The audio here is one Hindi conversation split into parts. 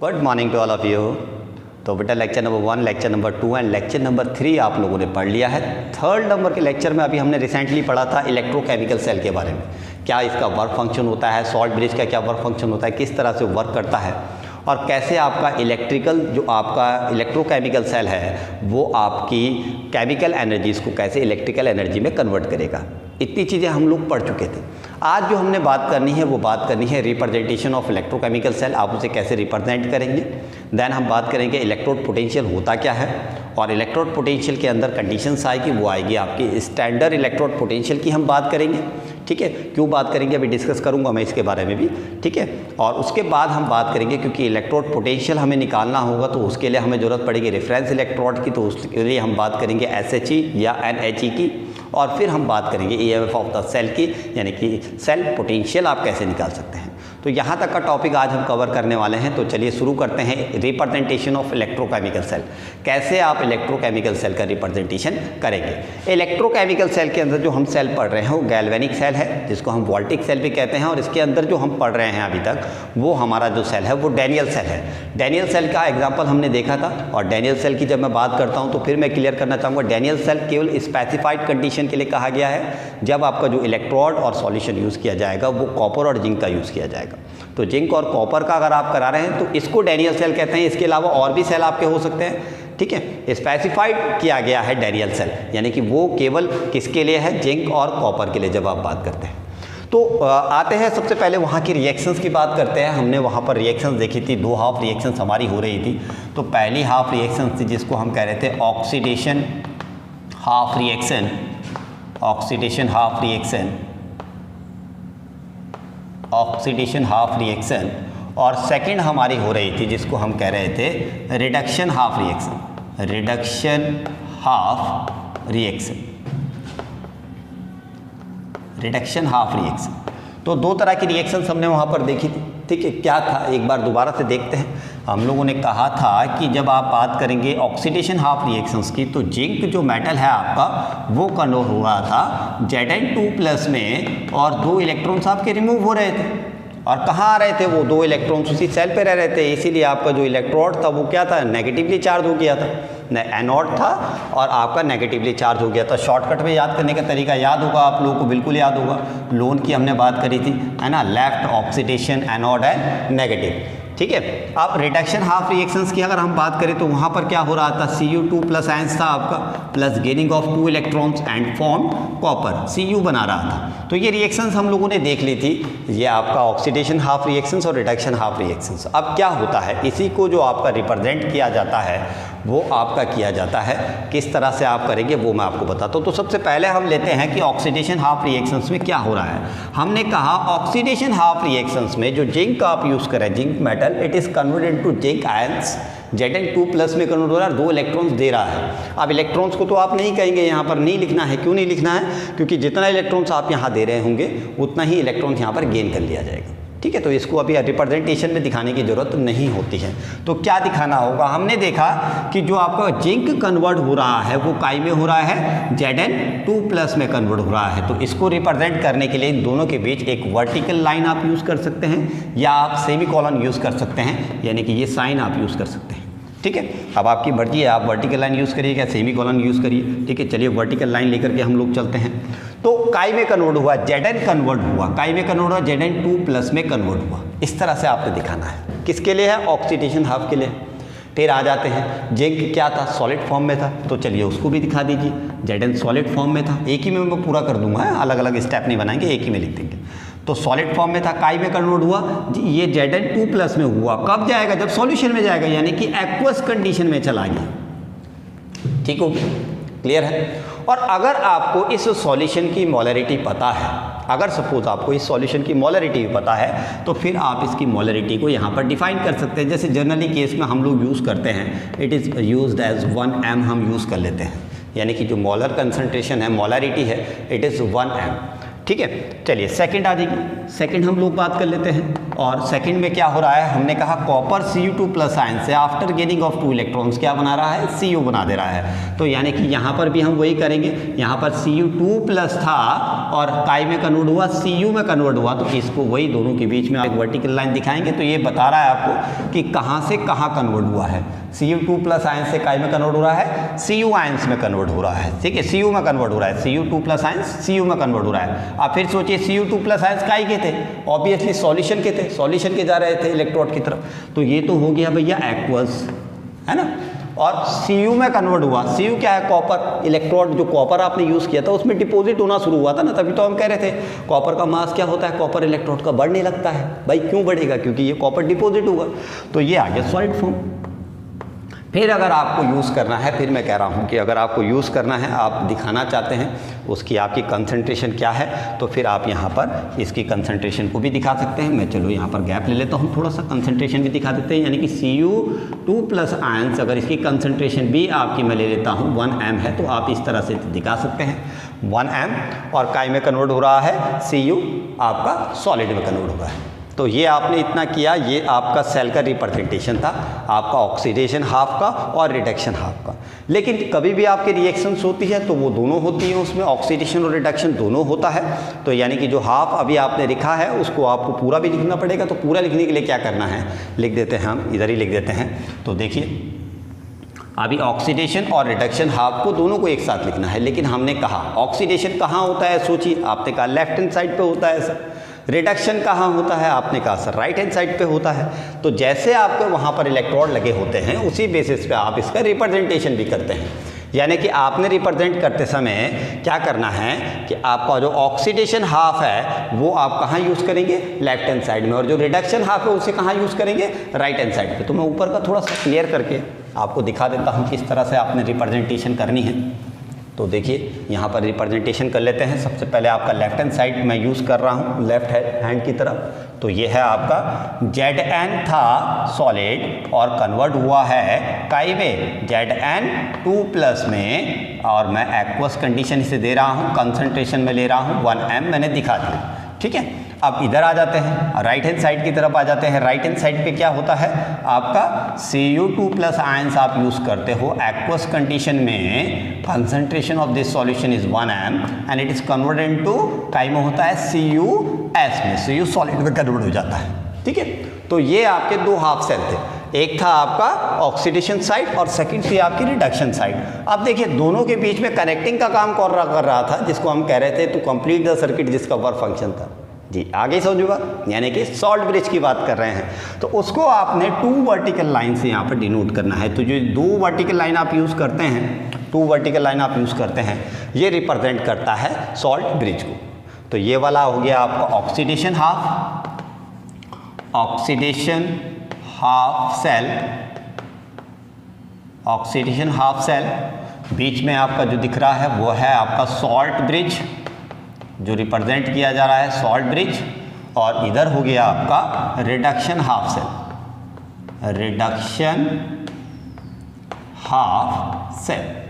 Good morning to all of you. तो बेटा lecture number 1, lecture number 2 and lecture number 3 आप लोगों ने पढ़ लिया है। थर्ड नंबर के लेक्चर में अभी हमने रिसेंटली पढ़ा था इलेक्ट्रोकेमिकल सेल के बारे में, क्या इसका वर्क फंक्शन होता है, सॉल्ट ब्रिज का क्या वर्क फंक्शन होता है, किस तरह से वर्क करता है और कैसे आपका इलेक्ट्रिकल जो आपका इलेक्ट्रोकेमिकल सेल है वो आपकी केमिकल एनर्जीज़ को कैसे इलेक्ट्रिकल एनर्जी में कन्वर्ट करेगा। इतनी चीज़ें हम लोग पढ़ चुके थे। आज जो हमने बात करनी है वो बात करनी है रिप्रेजेंटेशन ऑफ इलेक्ट्रोकेमिकल सेल, आप उसे कैसे रिप्रेजेंट करेंगे। देन हम बात करेंगे इलेक्ट्रोड पोटेंशियल होता क्या है और इलेक्ट्रोड पोटेंशियल के अंदर कंडीशंस आएगी, वो आएगी आपकी स्टैंडर्ड इलेक्ट्रोड पोटेंशियल की हम बात करेंगे। ठीक है, क्यों बात करेंगे अभी डिस्कस करूंगा मैं इसके बारे में भी। ठीक है, और उसके बाद हम बात करेंगे क्योंकि इलेक्ट्रोड पोटेंशियल हमें निकालना होगा तो उसके लिए हमें ज़रूरत पड़ेगी रेफरेंस इलेक्ट्रोड की, तो उसके लिए हम बात करेंगे SHE या NHE की। और फिर हम बात करेंगे EMF ऑफ द सेल की, यानी कि सेल पोटेंशियल आप कैसे निकाल सकते हैं। तो यहाँ तक का टॉपिक आज हम कवर करने वाले हैं। तो चलिए शुरू करते हैं रिप्रेजेंटेशन ऑफ इलेक्ट्रोकेमिकल सेल, कैसे आप इलेक्ट्रोकेमिकल सेल का रिप्रेजेंटेशन करेंगे। इलेक्ट्रोकेमिकल सेल के अंदर जो हम सेल पढ़ रहे हैं वो गैल्वेनिक सेल है, जिसको हम वोल्टिक सेल भी कहते हैं, और इसके अंदर जो हम पढ़ रहे हैं अभी तक वो हमारा जो सेल है वो डैनियल सेल है। डैनियल सेल का एग्जाम्पल हमने देखा था, और डैनियल सेल की जब मैं बात करता हूँ तो फिर मैं क्लियर करना चाहूँगा डैनियल सेल केवल स्पेसिफाइड कंडीशन के लिए कहा गया है, जब आपका जो इलेक्ट्रोड और सॉल्यूशन यूज़ किया जाएगा वो कॉपर और जिंक का यूज़ किया जाएगा। तो जिंक और कॉपर का अगर आप करा रहे हैं तो इसको डैनियल सेल कहते हैं। इसके अलावा और भी सेल आपके हो सकते हैं। ठीक है, स्पेसिफाइड किया गया है डैनियल सेल, यानी कि वो केवल किसके लिए है, जिंक और कॉपर के लिए जब आप बात करते हैं। तो आते हैं सबसे पहले वहाँ की रिएक्शंस की बात करते हैं। हमने वहाँ पर रिएक्शंस देखी थी, 2 हाफ रिएक्शंस हमारी हो रही थी। तो पहली हाफ रिएक्शन थी जिसको हम कह रहे थे oxidation half reaction, oxidation half reaction, oxidation half reaction. और सेकंड हमारी हो रही थी जिसको हम कह रहे थे reduction half reaction, reduction half reaction, reduction half reaction. तो 2 तरह की रिएक्शंस हमने वहाँ पर देखी थी। ठीक है, क्या था एक बार दोबारा से देखते हैं। हम लोगों ने कहा था कि जब आप बात करेंगे ऑक्सीडेशन हाफ रिएक्शंस की तो जिंक जो मेटल है आपका वो कन्वर्ट हो रहा था Zn2+ में, और 2 इलेक्ट्रॉन्स आपके रिमूव हो रहे थे। और कहाँ आ रहे थे वो 2 इलेक्ट्रॉन्स, उसी सेल पे रह रहे थे, इसीलिए आपका जो इलेक्ट्रोड था वो क्या था, नेगेटिवली चार्ज हो गया था। एनोड था और आपका नेगेटिवली चार्ज हो गया था। शॉर्टकट में याद करने का तरीका याद होगा आप लोगों को, बिल्कुल याद होगा। लोन की हमने बात करी थी, है ना, left oxidation anode and negative. ठीक है, अब रिडक्शन हाफ रिएक्शंस की अगर हम बात करें तो वहाँ पर क्या हो रहा था, Cu2+ आयंस था आपका, plus gaining of 2 electrons and form copper, Cu बना रहा था। तो ये रिएक्शंस हम लोगों ने देख ली थी, ये आपका ऑक्सीडेशन हाफ रिएक्शंस और रिडक्शन हाफ रिएक्शंस। अब क्या होता है, इसी को जो आपका रिप्रेजेंट किया जाता है वो आपका किया जाता है, किस तरह से आप करेंगे वो मैं आपको बताता हूँ। तो सबसे पहले हम लेते हैं कि ऑक्सीडेशन हाफ रिएक्शंस में क्या हो रहा है। हमने कहा ऑक्सीडेशन हाफ रिएक्शंस में जो जिंक आप यूज़ करें, zinc metal, it is converted into zinc ions, Zn2+ में कन्वर्ट हो रहा है, 2 इलेक्ट्रॉन्स दे रहा है। अब इलेक्ट्रॉन्स को तो आप नहीं कहेंगे, यहाँ पर नहीं लिखना है। क्यों नहीं लिखना है, क्योंकि जितना इलेक्ट्रॉन्स आप यहाँ दे रहे होंगे उतना ही इलेक्ट्रॉन्स यहाँ पर गेन कर लिया जाएगा। ठीक है, तो इसको अभी रिप्रेजेंटेशन में दिखाने की ज़रूरत नहीं होती है। तो क्या दिखाना होगा, हमने देखा कि जो आपका जिंक कन्वर्ट हो रहा है वो काई में हो रहा है, Zn2+ में कन्वर्ट हो रहा है। तो इसको रिप्रेजेंट करने के लिए इन दोनों के बीच एक वर्टिकल लाइन आप यूज़ कर सकते हैं या आप सेमीकोलन यूज़ कर सकते हैं, यानी कि ये साइन आप यूज़ कर सकते हैं। ठीक है, अब आपकी मर्जी है, आप वर्टिकल लाइन यूज़ करिए या सेमीकोलन यूज़ करिए। ठीक है, चलिए वर्टिकल लाइन लेकर के हम लोग चलते हैं। तो काई में कन्वर्ट हुआ, Zn कन्वर्ट हुआ, काई में कन्वर्ट हुआ, Zn2+ में कन्वर्ट हुआ। इस तरह से आपने दिखाना है। किसके लिए है, ऑक्सीडेशन हाफ के लिए। फिर आ जाते हैं जिंक क्या था, सॉलिड फॉर्म में था, तो चलिए उसको भी दिखा दीजिए। Zn सॉलिड फॉर्म में था, एक ही में मैं पूरा कर दूंगा, अलग अलग स्टेप नहीं बनाएंगे, एक ही में लिख देंगे। तो सॉलिड फॉर्म में था, काई में कन्वर्ट हुआ, ये Zn2+ में हुआ। कब जाएगा, जब सॉल्यूशन में जाएगा, यानी कि एक्वस कंडीशन में चला गया। ठीक हो गया, क्लियर है। और अगर आपको इस सॉल्यूशन की मोलरिटी पता है, अगर सपोज आपको इस सॉल्यूशन की मोलरिटी पता है तो फिर आप इसकी मोलरिटी को यहाँ पर डिफाइन कर सकते हैं। जैसे जनरली केस में हम लोग यूज़ करते हैं, it is used as 1m हम यूज़ कर लेते हैं, यानी कि जो मोलर कंसंट्रेशन है, मोलरिटी है, इट इज़ 1m। ठीक है, चलिए सेकंड आ जाएगी। सेकंड हम लोग बात कर लेते हैं, और सेकंड में क्या हो रहा है, हमने कहा कॉपर Cu2+ आयन से आफ्टर गेनिंग ऑफ 2 इलेक्ट्रॉन्स क्या बना रहा है, Cu बना दे रहा है। तो यानी कि यहाँ पर भी हम वही करेंगे, यहाँ पर Cu2+ था और काई में कन्वर्ट हुआ, Cu में कन्वर्ट हुआ, तो इसको वही दोनों के बीच में एक वर्टिकल लाइन दिखाएंगे। तो ये बता रहा है आपको कि कहाँ से कहाँ कन्वर्ट हुआ है। Cu2+ आयन से काई में कन्वर्ट हो रहा है, Cu आयंस में कन्वर्ट हो रहा है, ठीक है, Cu में कन्वर्ट हो रहा है, Cu2+ आयंस Cu में कन्वर्ट हो रहा है। आप फिर सोचिए Cu2+ आयंस काई के थे, ऑब्वियसली सॉल्यूशन के थे, सॉल्यूशन के जा रहे थे इलेक्ट्रोड की तरफ। तो ये तो हो गया भैया एक्वस, है ना। और Cu में कन्वर्ट हुआ, Cu क्या है, कॉपर। इलेक्ट्रोड जो कॉपर आपने यूज़ किया था उसमें डिपॉजिट होना शुरू हुआ था ना, तभी तो हम कह रहे थे कॉपर का मास क्या होता है, कॉपर इलेक्ट्रोड का बढ़ने लगता है। भाई क्यों बढ़ेगा, क्योंकि ये कॉपर डिपॉजिट होगा। तो ये आ गया सॉलिड फॉर्म। फिर अगर आपको यूज़ करना है, फिर मैं कह रहा हूँ कि अगर आपको यूज़ करना है, आप दिखाना चाहते हैं उसकी आपकी कंसंट्रेशन क्या है, तो फिर आप यहाँ पर इसकी कंसंट्रेशन को भी दिखा सकते हैं। मैं चलो यहाँ पर गैप ले लेता हूँ, थोड़ा सा कंसंट्रेशन भी दिखा देते हैं। यानी कि Cu2+ आयंस अगर इसकी कंसंट्रेशन भी आपकी मैं ले लेता हूँ 1m है, तो आप इस तरह से दिखा सकते हैं 1m। और काई में कन्वर्ट हो रहा है, Cu आपका सॉलिड में कन्वर्ट हो रहा है। तो ये आपने इतना किया, ये आपका सेल का रिप्रेजेंटेशन था, आपका ऑक्सीडेशन हाफ का और रिडक्शन हाफ का। लेकिन कभी भी आपकी रिएक्शंस होती है तो वो दोनों होती हैं, उसमें ऑक्सीडेशन और रिडक्शन दोनों होता है। तो यानी कि जो हाफ अभी आपने लिखा है उसको आपको पूरा भी लिखना पड़ेगा। तो पूरा लिखने के लिए क्या करना है, लिख देते हैं, हम इधर ही लिख देते हैं। तो देखिए अभी ऑक्सीडेशन और रिडक्शन हाफ को दोनों को एक साथ लिखना है, लेकिन हमने कहा ऑक्सीडेशन कहाँ होता है, सोचिए, आपने कहा लेफ्ट हैंड साइड पे होता है सर। रिडक्शन कहाँ होता है, आपने कहा सर राइट हैंड साइड पे होता है। तो जैसे आपके वहाँ पर इलेक्ट्रोड लगे होते हैं उसी बेसिस पे आप इसका रिप्रेजेंटेशन भी करते हैं। यानी कि आपने रिप्रेजेंट करते समय क्या करना है कि आपका जो ऑक्सीडेशन हाफ है वो आप कहाँ यूज़ करेंगे, लेफ्ट हैंड साइड में, और जो रिडक्शन हाफ है उसे कहाँ यूज़ करेंगे, राइट हैंड साइड पे। तो मैं ऊपर का थोड़ा सा क्लियर करके आपको दिखा देता हूँ किस तरह से आपने रिप्रेजेंटेशन करनी है। तो देखिए यहाँ पर रिप्रेजेंटेशन कर लेते हैं। सबसे पहले आपका लेफ्ट हैंड साइड मैं यूज़ कर रहा हूँ, लेफ्ट हैंड की तरफ। तो ये है आपका Zn था सॉलिड और कन्वर्ट हुआ है काई में Zn2+ में, और मैं एक्वस कंडीशन इसे दे रहा हूँ, कंसंट्रेशन में ले रहा हूँ 1m मैंने दिखा दिया, ठीक है। अब इधर आ जाते हैं, राइट हैंड साइड की तरफ आ जाते हैं। राइट हैंड साइड पे क्या होता है, आपका Cu2+ आयंस आप यूज़ करते हो एक्वस कंडीशन में। Concentration of this solution is 1m and it is converted into काई में होता है Cus में, Cu सॉलिड में कन्वर्ट हो जाता है, ठीक है। तो ये आपके दो हाफ सेल थे, एक था आपका ऑक्सीडेशन साइड और सेकंड थी आपकी रिडक्शन साइड। अब देखिए दोनों के बीच में कनेक्टिंग का काम कौन कर रहा था, जिसको हम कह रहे थे टू कंप्लीट द सर्किट, जिसका वर्क फंक्शन था जी, आगे समझूंगा, यानी कि सॉल्ट ब्रिज की बात कर रहे हैं। तो उसको आपने 2 वर्टिकल लाइन से यहाँ पर डिनोट करना है। तो जो 2 वर्टिकल लाइन आप यूज़ करते हैं, 2 वर्टिकल लाइन आप यूज़ करते हैं, ये रिप्रेजेंट करता है सॉल्ट ब्रिज को। तो ये वाला हो गया आपका oxidation half, oxidation half cell, oxidation half cell. बीच में आपका जो दिख रहा है वो है आपका सॉल्ट ब्रिज, जो रिप्रेजेंट किया जा रहा है सॉल्ट ब्रिज। और इधर हो गया आपका reduction half cell, reduction half cell.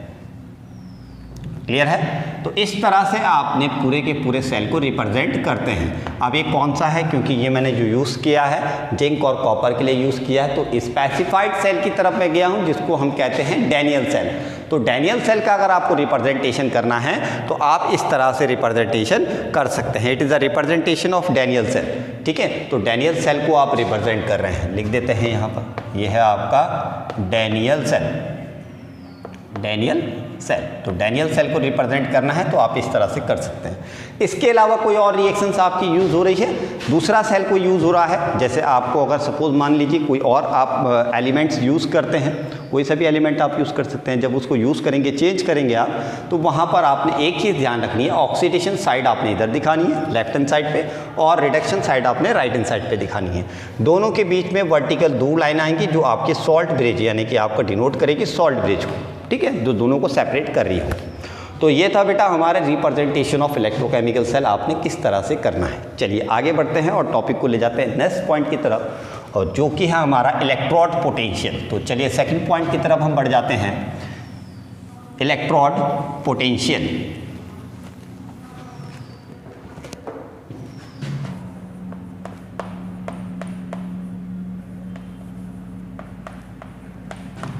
Clear है। तो इस तरह से आपने पूरे के पूरे सेल को रिप्रेजेंट करते हैं। अब ये कौन सा है, क्योंकि ये मैंने जो यूज़ किया है जिंक और कॉपर के लिए यूज़ किया है, तो स्पेसिफाइड सेल की तरफ मैं गया हूँ, जिसको हम कहते हैं डैनियल सेल। तो डैनियल सेल का अगर आपको रिप्रेजेंटेशन करना है तो आप इस तरह से रिप्रेजेंटेशन कर सकते हैं। It is a representation of Daniell cell, ठीक है। तो डैनियल सेल को आप रिप्रेजेंट कर रहे हैं, लिख देते हैं यहाँ पर, यह है आपका डैनियल सेल, डैनियल सेल। तो डैनियल सेल को रिप्रेजेंट करना है तो आप इस तरह से कर सकते हैं। इसके अलावा कोई और रिएक्शंस आपकी यूज़ हो रही है, दूसरा सेल कोई यूज़ हो रहा है, जैसे आपको अगर सपोज मान लीजिए कोई और आप एलिमेंट्स यूज़ करते हैं, कोई सा भी एलिमेंट आप यूज़ कर सकते हैं। जब उसको यूज़ करेंगे, चेंज करेंगे आप, तो वहाँ पर आपने एक चीज़ ध्यान रखनी है, ऑक्सीडेशन साइड आपने इधर दिखानी है लेफ्ट हैंड साइड पे, और रिडक्शन साइड आपने राइट हैंड साइड पे दिखानी है। दोनों के बीच में वर्टिकल 2 लाइन आएंगी जो आपके सॉल्ट ब्रिज यानी कि आपका डिनोट करेगी सॉल्ट ब्रिज को, ठीक है, जो दोनों को सेपरेट कर रही हो। तो ये था बेटा हमारे रिप्रेजेंटेशन ऑफ इलेक्ट्रोकेमिकल सेल, आपने किस तरह से करना है। चलिए आगे बढ़ते हैं और टॉपिक को ले जाते हैं नेक्स्ट पॉइंट की तरफ, और जो कि है हमारा इलेक्ट्रोड पोटेंशियल। तो चलिए सेकंड पॉइंट की तरफ हम बढ़ जाते हैं, इलेक्ट्रोड पोटेंशियल।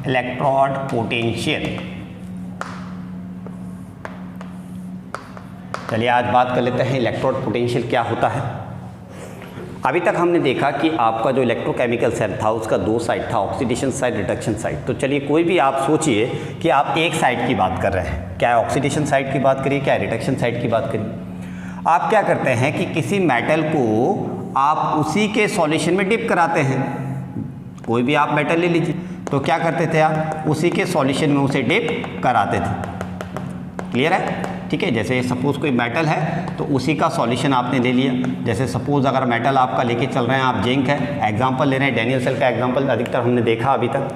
Electrode potential. चलिए आज बात कर लेते हैं इलेक्ट्रोड पोटेंशियल क्या होता है। अभी तक हमने देखा कि आपका जो इलेक्ट्रोकेमिकल सेल था उसका दो साइड था, ऑक्सीडेशन साइड, रिडक्शन साइड। तो चलिए कोई भी आप सोचिए कि आप एक साइड की बात कर रहे हैं, क्या ऑक्सीडेशन साइड की बात करिए, क्या रिडक्शन साइड की बात करिए। आप क्या करते हैं कि किसी मेटल को आप उसी के सॉल्यूशन में डिप कराते हैं। कोई भी आप मेटल ले लीजिए, तो क्या करते थे आप उसी के सॉल्यूशन में उसे डिप कराते थे। क्लियर है? ठीक है, जैसे सपोज़ कोई मेटल है तो उसी का सॉल्यूशन आपने ले लिया। जैसे सपोज़ अगर मेटल आपका लेके चल रहे हैं आप, जिंक है, एग्जांपल ले रहे हैं, डैनियल सेल का एग्जांपल अधिकतर हमने देखा अभी तक।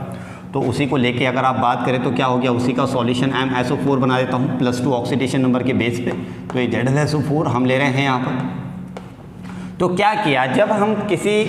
तो उसी को लेके अगर आप बात करें तो क्या हो गया, उसी का सॉल्यूशन MsO4 बना देता हूँ +2 ऑक्सीडेशन नंबर के बेस पे। तो ये ZnSO4 हम ले रहे हैं यहाँ पर। तो क्या किया, जब हम किसी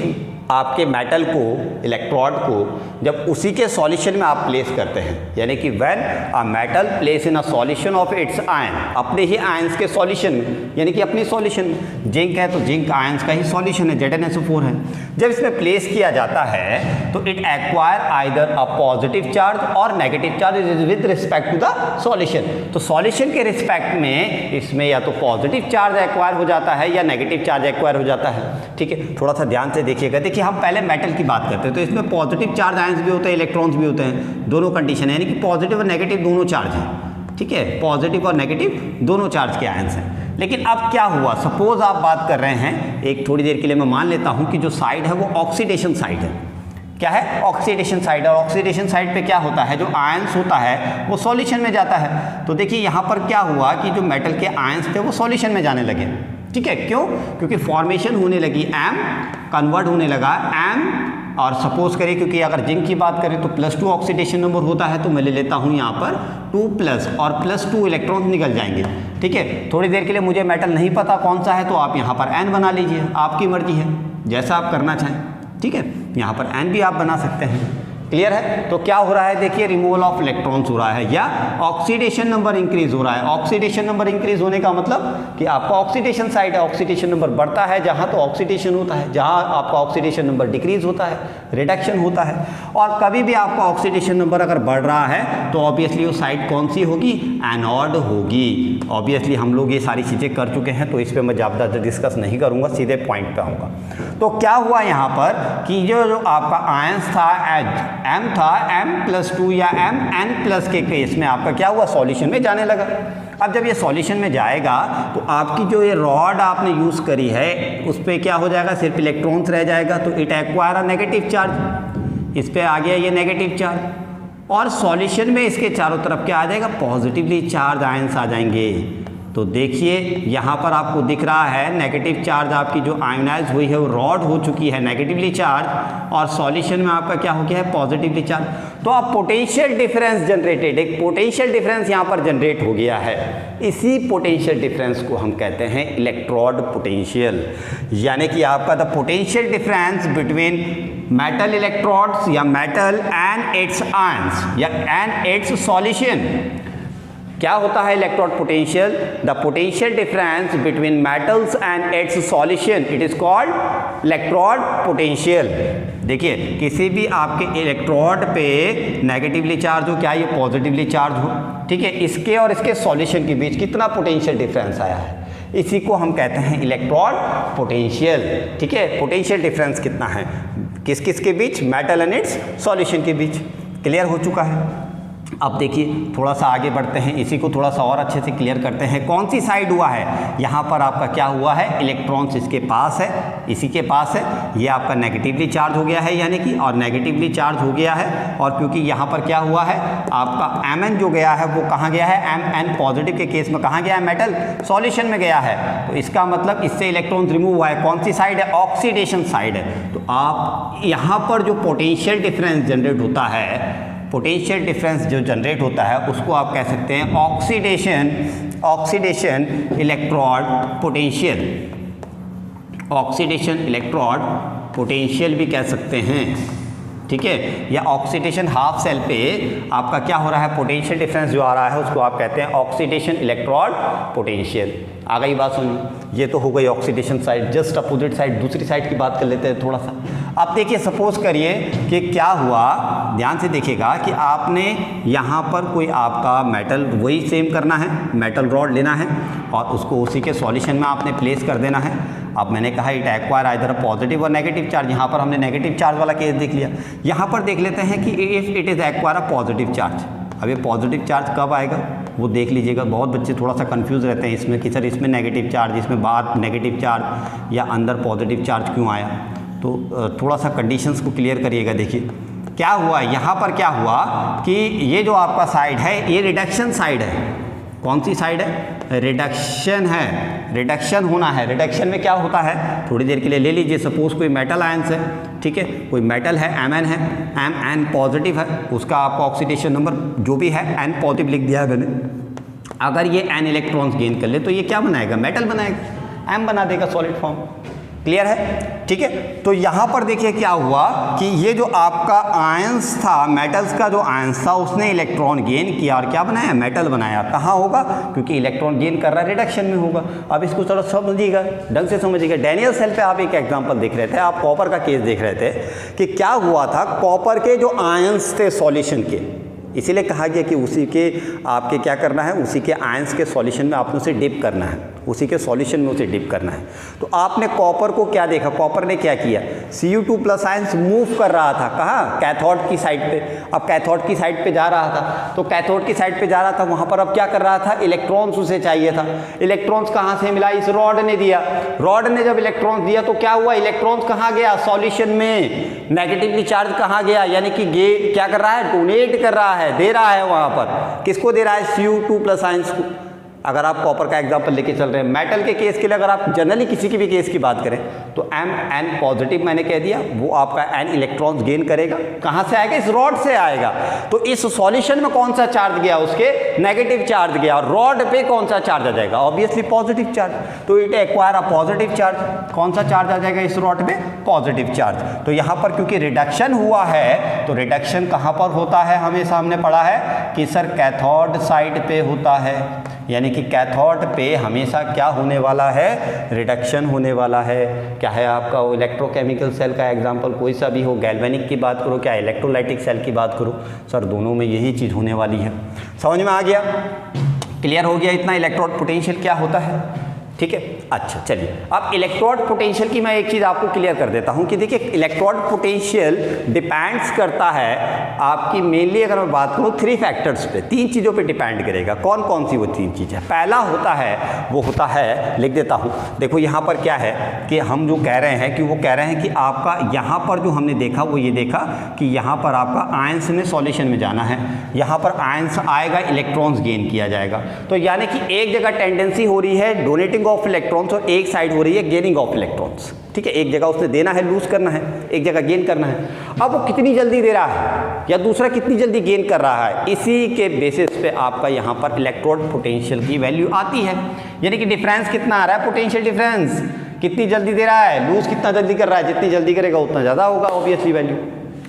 आपके मेटल को, इलेक्ट्रोड को जब उसी के सॉल्यूशन में आप प्लेस करते हैं, यानी कि when a metal place in a solution of its ion, अपने ही आयंस के सॉल्यूशन में, यानी कि अपनी सॉल्यूशन में। जिंक है तो जिंक आयंस का ही सॉल्यूशन है, ZnSO4 है। जब इसमें प्लेस किया जाता है तो it acquire either a positive charge और negative charge with respect to the solution. तो सॉल्यूशन के रिस्पेक्ट में इसमें या तो पॉजिटिव चार्ज एक्वायर हो जाता है या नेगेटिव चार्ज एक्वायर हो जाता है। ठीक है, थोड़ा सा ध्यान से देखिएगा। देखिए हम पहले मेटल की बात करते हैं तो इसमें पॉजिटिव चार्ज आयंस भी होते हैं, इलेक्ट्रॉन्स भी होते हैं, दोनों कंडीशन है, यानी कि पॉजिटिव और नेगेटिव दोनों चार्ज हैं। ठीक है, पॉजिटिव और नेगेटिव दोनों चार्ज के आयंस हैं। लेकिन अब क्या हुआ, सपोज आप बात कर रहे हैं, एक थोड़ी देर के लिए मैं मान लेता हूं कि जो साइड है वो ऑक्सीडेशन साइड है। क्या है? Oxidation side. और ऑक्सीडेशन साइड पे क्या होता है, जो आयंस होता है वो सॉल्यूशन में जाता है। तो देखिए यहाँ पर क्या हुआ कि जो मेटल के आयंस थे वो सॉल्यूशन में जाने लगे। ठीक है, क्यों? क्योंकि फॉर्मेशन होने लगी, M कन्वर्ट होने लगा M। और सपोज करिए, क्योंकि अगर जिंक की बात करें तो +2 ऑक्सीडेशन नंबर होता है, तो मैं ले लेता हूँ यहाँ पर 2+ और +2 इलेक्ट्रॉन्स निकल जाएंगे। ठीक है, थोड़ी देर के लिए मुझे मेटल नहीं पता कौन सा है तो आप यहाँ पर N बना लीजिए, आपकी मर्जी है, जैसा आप करना चाहें। ठीक है, यहाँ पर N भी आप बना सकते हैं। क्लियर है? तो क्या हो रहा है, देखिए रिमूवल ऑफ इलेक्ट्रॉन्स हो रहा है या ऑक्सीडेशन नंबर इंक्रीज हो रहा है। ऑक्सीडेशन नंबर इंक्रीज होने का मतलब कि आपका ऑक्सीडेशन साइड है, ऑक्सीडेशन नंबर बढ़ता है जहां तो ऑक्सीडेशन होता है, जहां आपका ऑक्सीडेशन नंबर डिक्रीज होता है, रिडक्शन होता है। और कभी भी आपका ऑक्सीडेशन नंबर अगर बढ़ रहा है तो ऑब्वियसली वो साइड कौन सी होगी, एनोड होगी। ऑब्वियसली हम लोग ये सारी चीज़ें कर चुके हैं तो इस पर मैं ज़्यादा डिस्कस नहीं करूँगा, सीधे पॉइंट पे आऊँगा। तो क्या हुआ यहाँ पर कि जो आपका आयंस था, M था, M+2 या Mn+ के केस में आपका क्या हुआ, सॉल्यूशन में जाने लगा। अब जब ये सॉल्यूशन में जाएगा तो आपकी जो ये रॉड आपने यूज़ करी है उस पर क्या हो जाएगा, सिर्फ इलेक्ट्रॉन्स रह जाएगा। तो it acquire a negative charge, इस पर आ गया ये नेगेटिव चार्ज, और सॉल्यूशन में इसके चारों तरफ क्या आ जाएगा, पॉजिटिवली चार्ज आयंस आ जाएंगे। तो देखिए यहाँ पर आपको दिख रहा है नेगेटिव चार्ज आपकी जो आयोनाइज हुई है वो रॉड हो चुकी है नेगेटिवली चार्ज, और सॉल्यूशन में आपका क्या हो गया है, पॉजिटिवली चार्ज। तो अब पोटेंशियल डिफरेंस जनरेटेड, एक पोटेंशियल डिफरेंस यहाँ पर जनरेट हो गया है। इसी पोटेंशियल डिफरेंस को हम कहते हैं इलेक्ट्रोड पोटेंशियल, यानी कि आपका the potential difference between metal electrodes या मेटल एंड इट्स आयंस या एंड इट्स सॉल्यूशन। क्या होता है electrode potential? The potential difference between metals and it's solution, it is called electrode potential. देखिए किसी भी आपके इलेक्ट्रोड पे नेगेटिवली चार्ज हो, क्या ये पॉजिटिवली चार्ज हो, ठीक है, इसके और इसके सॉल्यूशन के बीच कितना पोटेंशियल डिफरेंस आया है, इसी को हम कहते हैं इलेक्ट्रोड पोटेंशियल। ठीक है, पोटेंशियल डिफरेंस कितना है किस किस के बीच, मेटल एंड इट्स सॉल्यूशन के बीच। क्लियर हो चुका है? अब देखिए थोड़ा सा आगे बढ़ते हैं, इसी को थोड़ा सा और अच्छे से क्लियर करते हैं। कौन सी साइड हुआ है, यहाँ पर आपका क्या हुआ है, इलेक्ट्रॉन्स इसके पास है, इसी के पास है, ये आपका नेगेटिवली चार्ज हो गया है, यानी कि और नेगेटिवली चार्ज हो गया है। और क्योंकि यहाँ पर क्या हुआ है, आपका Mn जो गया है वो कहाँ गया है, Mn पॉजिटिव के केस में कहाँ गया है, मेटल सॉल्यूशन में गया है। तो इसका मतलब इससे इलेक्ट्रॉन्स रिमूव हुआ है, कौन सी साइड है, ऑक्सीडेशन साइड है। तो आप यहाँ पर जो पोटेंशियल डिफरेंस जनरेट होता है, पोटेंशियल डिफरेंस जो जनरेट होता है उसको आप कह सकते हैं oxidation electrode potential, oxidation electrode potential भी कह सकते हैं। ठीक है, या ऑक्सीडेशन हाफ सेल पे आपका क्या हो रहा है, पोटेंशियल डिफरेंस जो आ रहा है उसको आप कहते हैं ऑक्सीडेशन इलेक्ट्रोड पोटेंशियल। आ गई बात सुनिए, ये तो हो गई oxidation side. Just opposite side, दूसरी साइड की बात कर लेते हैं थोड़ा सा। अब देखिए सपोज करिए कि क्या हुआ, ध्यान से देखिएगा कि आपने यहाँ पर कोई आपका मेटल, वही सेम करना है, मेटल रॉड लेना है और उसको उसी के सॉल्यूशन में आपने प्लेस कर देना है। अब मैंने कहा इट एक्वायर आइदर पॉजिटिव और नेगेटिव चार्ज, यहाँ पर हमने नेगेटिव चार्ज वाला केस देख लिया। यहाँ पर देख लेते हैं कि if it is acquire a positive charge. अब ये पॉजिटिव चार्ज कब आएगा वो देख लीजिएगा। बहुत बच्चे थोड़ा सा कंफ्यूज रहते हैं इसमें कि सर इसमें नेगेटिव चार्ज, इसमें बाहर नेगेटिव चार्ज या अंदर पॉजिटिव चार्ज क्यों आया। तो थोड़ा सा कंडीशंस को क्लियर करिएगा। देखिए क्या हुआ, यहाँ पर क्या हुआ कि ये जो आपका साइड है ये रिडक्शन साइड है। कौन सी साइड है? रिडक्शन है, रिडक्शन होना है। रिडक्शन में क्या होता है, थोड़ी देर के लिए ले लीजिए, सपोज कोई मेटल आयंस है, ठीक है, कोई मेटल है Mn है, Mn पॉजिटिव है, उसका आपका ऑक्सीडेशन नंबर जो भी है N पॉजिटिव लिख दिया है मैंने। अगर ये N इलेक्ट्रॉन्स गेन कर ले तो ये क्या बनाएगा, मेटल बनाएगा, M बना देगा सॉलिड फॉर्म। क्लियर है, ठीक है। तो यहाँ पर देखिए क्या हुआ कि ये जो आपका आयंस था, मेटल्स का जो आयंस था, उसने इलेक्ट्रॉन गेन किया और क्या बनाया, मेटल बनाया। कहाँ होगा, क्योंकि इलेक्ट्रॉन गेन कर रहा है रिडक्शन में होगा। अब इसको थोड़ा समझिएगा, ढंग से समझिएगा। डैनियल सेल पे आप एक एग्जांपल देख रहे थे, आप कॉपर का केस देख रहे थे कि क्या हुआ था, कॉपर के जो आयंस थे सॉल्यूशन के, इसीलिए कहा गया कि उसी के आपके क्या करना है, उसी के आयंस के सॉल्यूशन में आपने उसे डिप करना है, उसी के सॉल्यूशन में उसे डिप करना है। तो आपने कॉपर को क्या देखा, कॉपर ने क्या किया, Cu2+ आयंस मूव कर रहा था, कहाँ, कैथोड की साइड पे। अब कैथोड की साइड पे जा रहा था, तो कैथोड की साइड पे जा रहा था, वहाँ पर अब क्या कर रहा था, इलेक्ट्रॉन्स उसे चाहिए था। इलेक्ट्रॉन्स कहाँ से मिला, इस रॉड ने दिया। रॉड ने जब इलेक्ट्रॉन्स दिया तो क्या हुआ, इलेक्ट्रॉन्स कहाँ गया, सॉल्यूशन में। नेगेटिवली चार्ज कहाँ गया, यानी कि क्या कर रहा है, डोनेट कर रहा है, दे रहा है वहाँ पर। किसको दे रहा है, Cu2+ आयंस को। अगर आप कॉपर का एग्जांपल लेके चल रहे हैं, मेटल के केस के लिए अगर आप जनरली किसी की भी केस की बात करें तो Mn पॉजिटिव मैंने कह दिया, वो आपका N इलेक्ट्रॉन्स गेन करेगा। कहाँ से आएगा, इस रॉड से आएगा। तो इस सॉल्यूशन में कौन सा चार्ज गया, उसके नेगेटिव चार्ज गया, और रॉड पे कौन सा चार्ज आ जाएगा, ऑब्वियसली पॉजिटिव चार्ज। तो it acquire a positive charge. कौन सा चार्ज आ जाएगा इस रॉड पे, पॉजिटिव चार्ज। तो यहाँ पर क्योंकि रिडक्शन हुआ है, तो रिडक्शन कहाँ पर होता है, हमेशा हमने पढ़ा है कि सर कैथोड साइड पे होता है, यानी कि कैथोड पे हमेशा क्या होने वाला है, रिडक्शन होने वाला है। क्या है आपका वो इलेक्ट्रोकेमिकल सेल का एग्जांपल कोई सा भी हो, गैल्वेनिक की बात करो, क्या इलेक्ट्रोलाइटिक सेल की बात करो, सर दोनों में यही चीज़ होने वाली है। समझ में आ गया, क्लियर हो गया इतना, इलेक्ट्रोड पोटेंशियल क्या होता है, ठीक है। अच्छा चलिए, अब इलेक्ट्रोड पोटेंशियल की मैं एक चीज़ आपको क्लियर कर देता हूं कि देखिए इलेक्ट्रोड पोटेंशियल डिपेंड्स करता है आपकी, मेनली अगर मैं बात करूं 3 फैक्टर्स पे, 3 चीज़ों पे डिपेंड करेगा। कौन कौन सी वो 3 चीज़ें, पहला होता है वो होता है, लिख देता हूं, देखो यहाँ पर क्या है कि हम जो कह रहे हैं कि वो कह रहे हैं कि आपका यहाँ पर जो हमने देखा वो ये देखा कि यहाँ पर आपका आयंस ने सॉल्यूशन में जाना है, यहाँ पर आयंस आएगा, इलेक्ट्रॉन्स गेन किया जाएगा। तो यानी कि एक जगह टेंडेंसी हो रही है डोनेटिंग ऑफ इलेक्ट्रॉन्स और एक साइड हो रही है गेनिंग ऑफ इलेक्ट्रॉन्स, ठीक है। एक जगह उसने देना है, लूज करना है, एक जगह गेन करना है। अब वो कितनी जल्दी दे रहा है या दूसरा कितनी जल्दी गेन कर रहा है, इसी के बेसिस पे आपका यहाँ पर इलेक्ट्रोड पोटेंशियल की वैल्यू आती है। यानी कि डिफरेंस कितना आ रहा है, पोटेंशियल डिफरेंस कितनी जल्दी दे रहा है, लूज कितना जल्दी कर रहा है, जितनी जल्दी करेगा उतना ज़्यादा होगा, ऑब्वियसली वैल्यू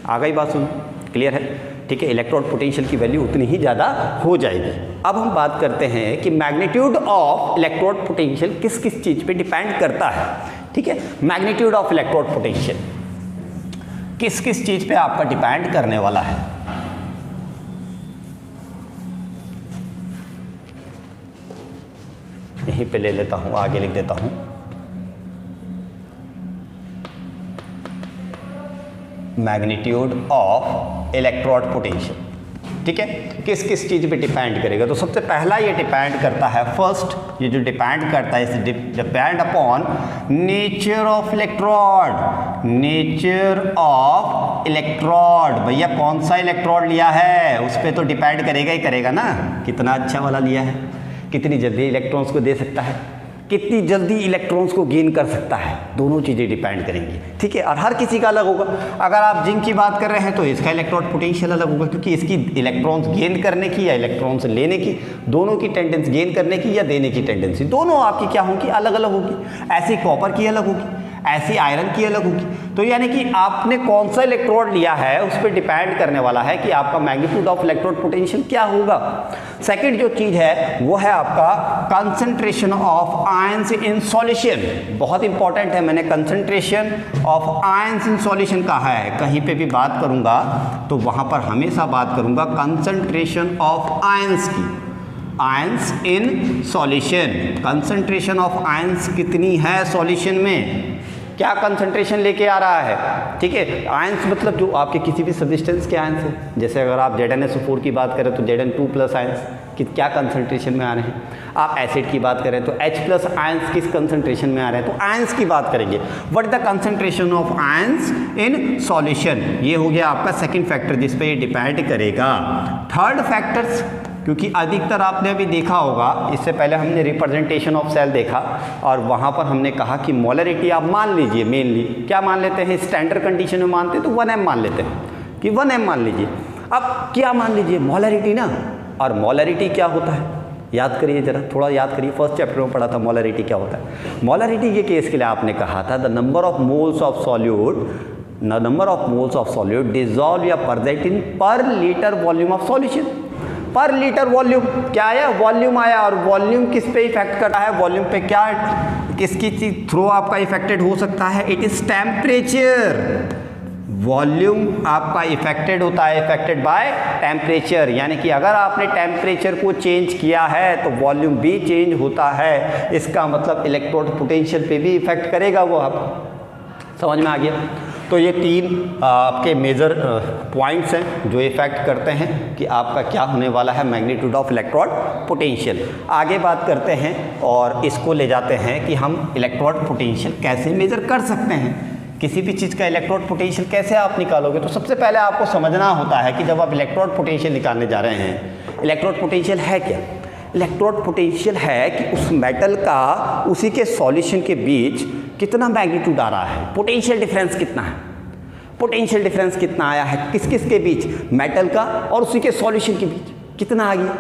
आ गई, बात सुन, क्लियर है, ठीक है। इलेक्ट्रोड पोटेंशियल की वैल्यू उतनी ही ज़्यादा हो जाएगी। अब हम बात करते हैं कि मैग्नीट्यूड ऑफ इलेक्ट्रोड पोटेंशियल किस किस चीज़ पे डिपेंड करता है, ठीक है। मैग्नीट्यूड ऑफ इलेक्ट्रोड पोटेंशियल किस किस चीज़ पे आपका डिपेंड करने वाला है। यहीं पे ले लेता हूँ, आगे लिख देता हूँ, मैग्नीट्यूड ऑफ इलेक्ट्रोड पोटेंशियल, ठीक है। किस किस चीज़ पे डिपेंड करेगा, तो सबसे पहला ये डिपेंड करता है, फर्स्ट ये जो डिपेंड करता है, इसे depend upon nature of electrode. Nature of electrode, भैया कौन सा इलेक्ट्रोड लिया है उस पर तो डिपेंड करेगा ही करेगा ना, कितना अच्छा वाला लिया है, कितनी जल्दी इलेक्ट्रॉन्स को दे सकता है, कितनी जल्दी इलेक्ट्रॉन्स को गेन कर सकता है, दोनों चीज़ें डिपेंड करेंगी, ठीक है। और हर किसी का अलग होगा। अगर आप जिंक की बात कर रहे हैं तो इसका इलेक्ट्रोड पोटेंशियल अलग होगा, क्योंकि इसकी इलेक्ट्रॉन्स गेन करने की या इलेक्ट्रॉन्स लेने की, दोनों की टेंडेंसी, गेन करने की या देने की टेंडेंसी दोनों आपकी क्या होगी, अलग अलग होगी। ऐसी कॉपर की अलग होगी, ऐसी आयरन की अलग होगी। तो यानी कि आपने कौन सा इलेक्ट्रोड लिया है उस पर डिपेंड करने वाला है कि आपका मैग्नीट्यूड ऑफ इलेक्ट्रोड पोटेंशियल क्या होगा। सेकंड जो चीज है वो है आपका concentration of ions in solution. बहुत इंपॉर्टेंट है, मैंने concentration of ions in solution कहा है, कहीं पे भी बात करूंगा तो वहां पर हमेशा बात करूंगा कंसंट्रेशन ऑफ आयंस की। Ions in solution, concentration of ions कितनी है सॉल्यूशन में, क्या कंसंट्रेशन लेके आ रहा है। ठीक है, आयंस मतलब जो आपके किसी भी सब्सटेंस के आयंस है, जैसे अगर आप ZnSO4 की बात करें तो Zn2+ आयंस कि क्या कंसंट्रेशन में आ रहे हैं। आप एसिड की बात करें तो H+ आयंस किस कंसंट्रेशन में आ रहे हैं, तो आयंस की बात करेंगे। What is the concentration of ions in solution, ये हो गया आपका सेकंड फैक्टर जिस पे ये डिपेंड करेगा। थर्ड फैक्टर्स, क्योंकि अधिकतर आपने अभी देखा होगा, इससे पहले हमने रिप्रेजेंटेशन ऑफ सेल देखा और वहाँ पर हमने कहा कि मोलरिटी आप मान लीजिए, मेनली क्या मान लेते हैं, स्टैंडर्ड कंडीशन में मानते हैं तो 1m मान लेते हैं कि 1m मान लीजिए। अब क्या मान लीजिए, मोलरिटी ना, और मोलरिटी क्या होता है याद करिए जरा, थोड़ा याद करिए, फर्स्ट चैप्टर में पढ़ा था मोलरिटी क्या होता है। मोलरिटी के केस के लिए आपने कहा था the number of moles of solute, number of moles of solute dissolve या प्रेजेंट इन पर लीटर वॉल्यूम ऑफ सॉल्यूशन। पर लीटर वॉल्यूम क्या आया, वॉल्यूम आया, और वॉल्यूम किस पे इफेक्ट करता है, वॉल्यूम पे क्या किसकी थ्रू आपका इफेक्टेड हो सकता है, इट इज टेम्परेचर। वॉल्यूम आपका इफेक्टेड होता है, इफेक्टेड बाय टेम्परेचर, यानी कि अगर आपने टेम्परेचर को चेंज किया है तो वॉल्यूम भी चेंज होता है। इसका मतलब इलेक्ट्रोड पोटेंशियल पे भी इफेक्ट करेगा वो, आपको समझ में आ गया। तो ये तीन आपके मेजर पॉइंट्स हैं जो इफेक्ट करते हैं कि आपका क्या होने वाला है मैग्नीट्यूड ऑफ इलेक्ट्रोड पोटेंशियल। आगे बात करते हैं और इसको ले जाते हैं कि हम इलेक्ट्रोड पोटेंशियल कैसे मेजर कर सकते हैं, किसी भी चीज़ का इलेक्ट्रोड पोटेंशियल कैसे आप निकालोगे। तो सबसे पहले आपको समझना होता है कि जब आप इलेक्ट्रोड पोटेंशियल निकालने जा रहे हैं, इलेक्ट्रोड पोटेंशियल है क्या। इलेक्ट्रोड पोटेंशियल है कि उस मेटल का उसी के सॉल्यूशन के बीच कितना मैग्नीट्यूड आ रहा है, पोटेंशियल डिफरेंस कितना है, पोटेंशियल डिफरेंस कितना आया है किस किस के बीच, मेटल का और उसी के सॉल्यूशन के बीच कितना आ गया,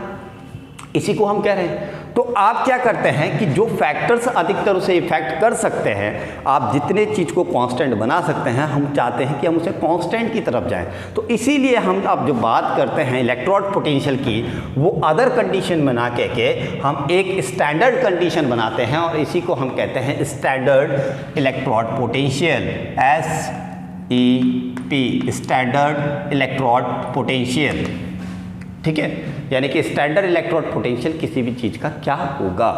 इसी को हम कह रहे हैं। तो आप क्या करते हैं कि जो फैक्टर्स अधिकतर उसे इफेक्ट कर सकते हैं, आप जितने चीज़ को कांस्टेंट बना सकते हैं, हम चाहते हैं कि हम उसे कांस्टेंट की तरफ जाएं। तो इसीलिए हम अब जो बात करते हैं इलेक्ट्रोड पोटेंशियल की, वो अदर कंडीशन बना के हम एक स्टैंडर्ड कंडीशन बनाते हैं और इसी को हम कहते हैं standard electrode potential, SEP, standard electrode potential. ठीक है, यानी कि स्टैंडर्ड इलेक्ट्रोड पोटेंशियल किसी भी चीज़ का क्या होगा।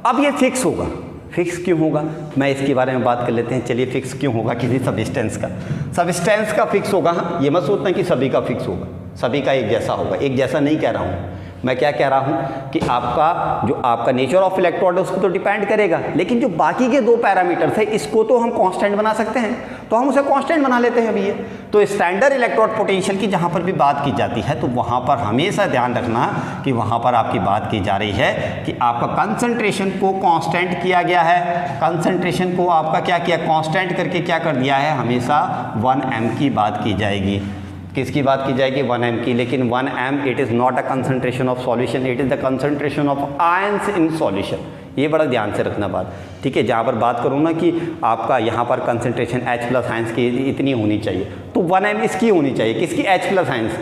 अब ये फिक्स होगा, फिक्स क्यों होगा, मैं इसके बारे में बात कर लेते हैं। चलिए, फिक्स क्यों होगा किसी सब्सटेंस का, सब्सटेंस का फिक्स होगा। हाँ, ये मत सोचना कि सभी का फिक्स होगा, सभी का एक जैसा होगा, एक जैसा नहीं कह रहा हूँ मैं। क्या कह रहा हूँ कि आपका जो आपका नेचर ऑफ इलेक्ट्रोड है उसको तो डिपेंड करेगा, लेकिन जो बाकी के दो पैरामीटर्स है इसको तो हम कांस्टेंट बना सकते हैं, तो हम उसे कांस्टेंट बना लेते हैं भैया। तो स्टैंडर्ड इलेक्ट्रोड पोटेंशियल की जहाँ पर भी बात की जाती है तो वहाँ पर हमेशा ध्यान रखना कि वहाँ पर आपकी बात की जा रही है कि आपका कंसंट्रेशन को कांस्टेंट किया गया है, कंसंट्रेशन को आपका क्या किया, कांस्टेंट करके क्या कर दिया है, हमेशा 1m की बात की जाएगी। किसकी बात की जाएगी, 1m की। लेकिन 1m it is not a concentration of solution, it is the concentration of ions in solution. ये बड़ा ध्यान से रखना बात, ठीक है। जहाँ पर बात करूँ ना कि आपका यहाँ पर कंसंट्रेशन H+ आयंस की इतनी होनी चाहिए, तो 1m इसकी होनी चाहिए, किसकी, H+ आयंस।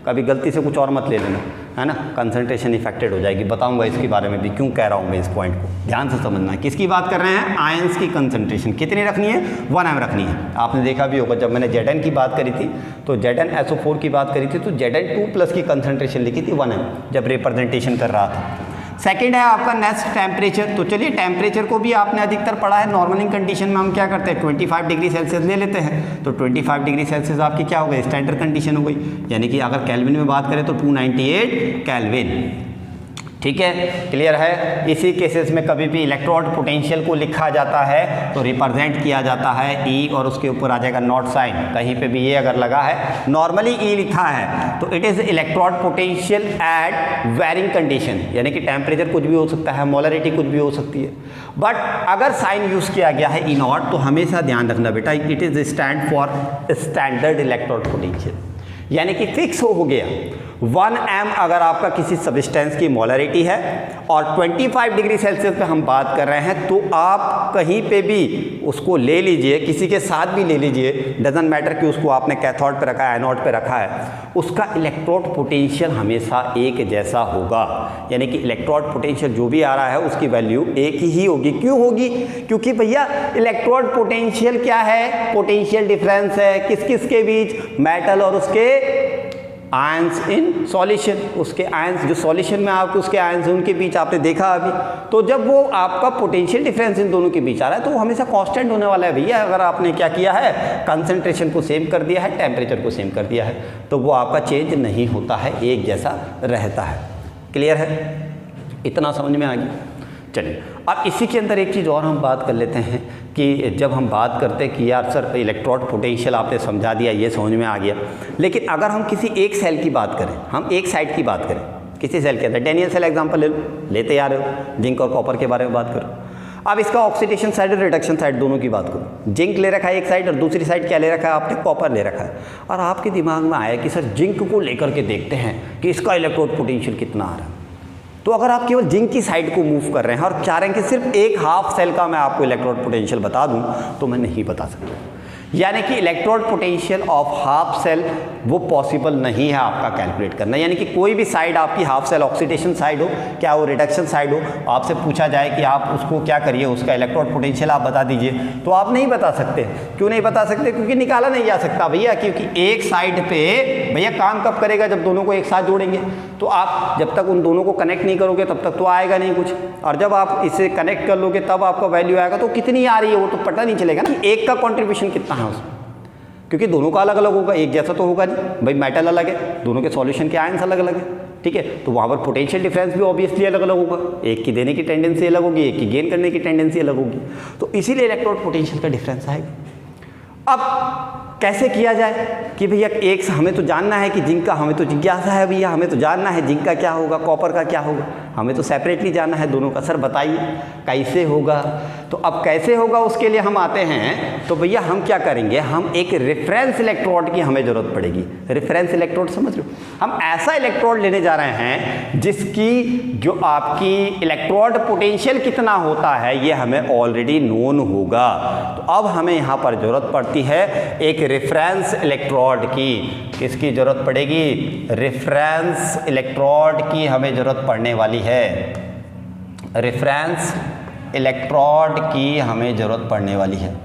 कभी गलती से कुछ और मत ले लेना, है ना, कंसंट्रेशन इफेक्टेड हो जाएगी। बताऊंगा इसके बारे में भी क्यों कह रहा हूँ मैं, इस पॉइंट को ध्यान से समझना। किसकी बात कर रहे हैं, आयंस की कंसंट्रेशन कितनी रखनी है, 1m रखनी है। आपने देखा भी होगा जब मैंने Zn की बात करी थी तो ZnSO4 की बात करी थी तो Zn2+ की कंसंट्रेशन लिखी थी 1m जब रिप्रेजेंटेशन कर रहा था। सेकेंड है आपका नेक्स्ट टेम्परेचर। तो चलिए, टेम्परेचर को भी आपने अधिकतर पढ़ा है। नॉर्मलिंग कंडीशन में हम क्या करते हैं, 25 डिग्री सेल्सियस ले लेते हैं। तो 25 डिग्री सेल्सियस आपकी क्या हो गई, स्टैंडर्ड कंडीशन हो गई। यानी कि अगर केल्विन में बात करें तो 298 केल्विन। ठीक है, क्लियर है। इसी केसेस में कभी भी इलेक्ट्रोड पोटेंशियल को लिखा जाता है तो रिप्रेजेंट किया जाता है E और उसके ऊपर आ जाएगा नॉट साइन। कहीं पे भी ये अगर लगा है, नॉर्मली E लिखा है तो it is electrode potential at varying condition, यानी कि टेम्परेचर कुछ भी हो सकता है, मोलरिटी कुछ भी हो सकती है। बट अगर साइन यूज़ किया गया है E0 तो हमेशा ध्यान रखना बेटा, it is stand for standard electrode potential. यानी कि फिक्स हो गया 1 m अगर आपका किसी सब्सटेंस की मोलरिटी है और 25 डिग्री सेल्सियस पे हम बात कर रहे हैं, तो आप कहीं पे भी उसको ले लीजिए, किसी के साथ भी ले लीजिए, डजंट मैटर कि उसको आपने कैथोड पे रखा है, एनोड पे रखा है, उसका इलेक्ट्रोड पोटेंशियल हमेशा एक जैसा होगा। यानी कि इलेक्ट्रोड पोटेंशियल जो भी आ रहा है उसकी वैल्यू एक ही होगी। क्यों होगी? क्योंकि भैया इलेक्ट्रोड पोटेंशियल क्या है? पोटेंशियल डिफरेंस है किस किस के बीच? मेटल और उसके आयंस इन सॉल्यूशन। उसके आयंस जो सॉल्यूशन में आपके उसके आयंस हैं उनके बीच आपने देखा अभी। तो जब वो आपका पोटेंशियल डिफरेंस इन दोनों के बीच आ रहा है तो वो हमेशा कांस्टेंट होने वाला है भैया। अगर आपने क्या किया है, कंसंट्रेशन को सेम कर दिया है, टेम्परेचर को सेम कर दिया है, तो वो आपका चेंज नहीं होता है, एक जैसा रहता है। क्लियर है? इतना समझ में आ गया? चलिए अब इसी के अंदर एक चीज़ और हम बात कर लेते हैं कि जब हम बात करते हैं कि यार सर इलेक्ट्रोड पोटेंशियल आपने समझा दिया, ये समझ में आ गया, लेकिन अगर हम किसी एक सेल की बात करें, हम एक साइड की बात करें किसी सेल के अंदर, डेनियल सेल एग्जांपल ले लो, लेते आ रहे हो, जिंक और कॉपर के बारे में बात करो। अब इसका ऑक्सीडेशन साइड और रिडक्शन साइड दोनों की बात करो। जिंक ले रखा है एक साइड और दूसरी साइड क्या ले रखा है आपने? कॉपर ले रखा है। और आपके दिमाग में आया कि सर जिंक को लेकर के देखते हैं कि इसका इलेक्ट्रोड पोटेंशियल कितना आ रहा है। तो अगर आप केवल जिंक की साइड को मूव कर रहे हैं और चाह रहे हैं कि सिर्फ एक हाफ सेल का मैं आपको इलेक्ट्रोड पोटेंशियल बता दूं, तो मैं नहीं बता सकता। यानी कि electrode potential of half cell वो पॉसिबल नहीं है आपका कैलकुलेट करना। यानी कि कोई भी साइड आपकी हाफ सेल ऑक्सीडेशन साइड हो, क्या वो रिडक्शन साइड हो, आपसे पूछा जाए कि आप उसको क्या करिए, उसका इलेक्ट्रोड पोटेंशियल आप बता दीजिए, तो आप नहीं बता सकते। क्यों नहीं बता सकते? क्योंकि निकाला नहीं जा सकता भैया। क्योंकि एक साइड पे भैया काम कब करेगा? जब दोनों को एक साथ जोड़ेंगे। तो आप जब तक उन दोनों को कनेक्ट नहीं करोगे तब तक तो आएगा नहीं कुछ, और जब आप इसे कनेक्ट कर लोगे तब आपका वैल्यू आएगा। तो कितनी आ रही है वो तो पता नहीं चलेगा ना, एक का कॉन्ट्रीब्यूशन कितना है उसमें, क्योंकि दोनों का अलग अलग होगा, एक जैसा तो होगा नहीं भाई। मेटल अलग है, दोनों के सॉल्यूशन के आयंस अलग अलग है, ठीक है, तो वहाँ पर पोटेंशियल डिफरेंस भी ऑब्वियसली अलग अलग होगा। एक की देने की टेंडेंसी अलग होगी, एक की गेन करने की टेंडेंसी अलग होगी, तो इसीलिए इलेक्ट्रोड पोटेंशियल का डिफरेंस आएगा। अब कैसे किया जाए कि भैया एक हमें तो जानना है कि जिंक का, हमें तो जिज्ञासा है भैया, हमें तो जानना है जिंक का क्या होगा, कॉपर का क्या होगा, हमें तो सेपरेटली जानना है दोनों का। सर बताइए कैसे होगा? तो अब कैसे होगा उसके लिए हम आते हैं, तो भैया हम क्या करेंगे, हम एक रेफरेंस इलेक्ट्रोड की हमें ज़रूरत पड़ेगी। रेफरेंस इलेक्ट्रोड समझ लो, हम ऐसा इलेक्ट्रोड लेने जा रहे हैं जिसकी जो आपकी इलेक्ट्रोड पोटेंशियल कितना होता है ये हमें ऑलरेडी नोन होगा। तो अब हमें यहाँ पर ज़रूरत पड़ती है एक रेफरेंस इलेक्ट्रोड की। किसकी ज़रूरत पड़ेगी? रेफरेंस इलेक्ट्रोड की हमें ज़रूरत पड़ने वाली है। रेफरेंस इलेक्ट्रोड की हमें ज़रूरत पड़ने वाली है।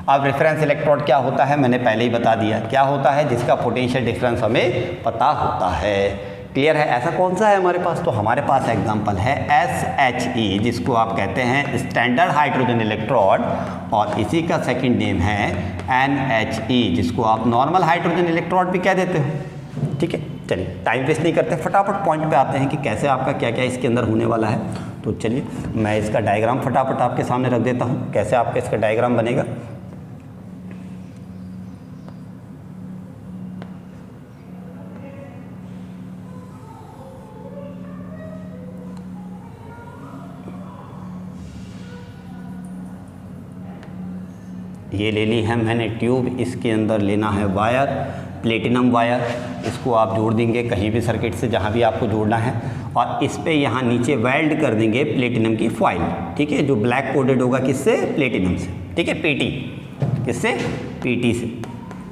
अब रेफरेंस इलेक्ट्रोड क्या होता है मैंने पहले ही बता दिया, क्या होता है? जिसका पोटेंशियल डिफरेंस हमें पता होता है। क्लियर है? ऐसा कौन सा है हमारे पास? तो हमारे पास एग्जांपल है SHE, जिसको आप कहते हैं स्टैंडर्ड हाइड्रोजन इलेक्ट्रोड, और इसी का सेकंड नेम है NHE, जिसको आप नॉर्मल हाइड्रोजन इलेक्ट्रोड भी कह देते हो। ठीक है, चलिए टाइम वेस्ट नहीं करते, फटाफट पॉइंट पे आते हैं कि कैसे आपका क्या क्या इसके अंदर होने वाला है। तो चलिए मैं इसका डायग्राम फटाफट आपके सामने रख देता हूँ, कैसे आपका इसका डायग्राम बनेगा। ये ले ली है मैंने ट्यूब, इसके अंदर लेना है वायर, प्लेटिनम वायर, इसको आप जोड़ देंगे कहीं भी सर्किट से जहाँ भी आपको जोड़ना है, और इस पे यहाँ नीचे वेल्ड कर देंगे प्लेटिनम की फॉइल। ठीक है, जो ब्लैक कोडेड होगा किससे? प्लेटिनम से। ठीक है, पीटी किससे? पीटी से।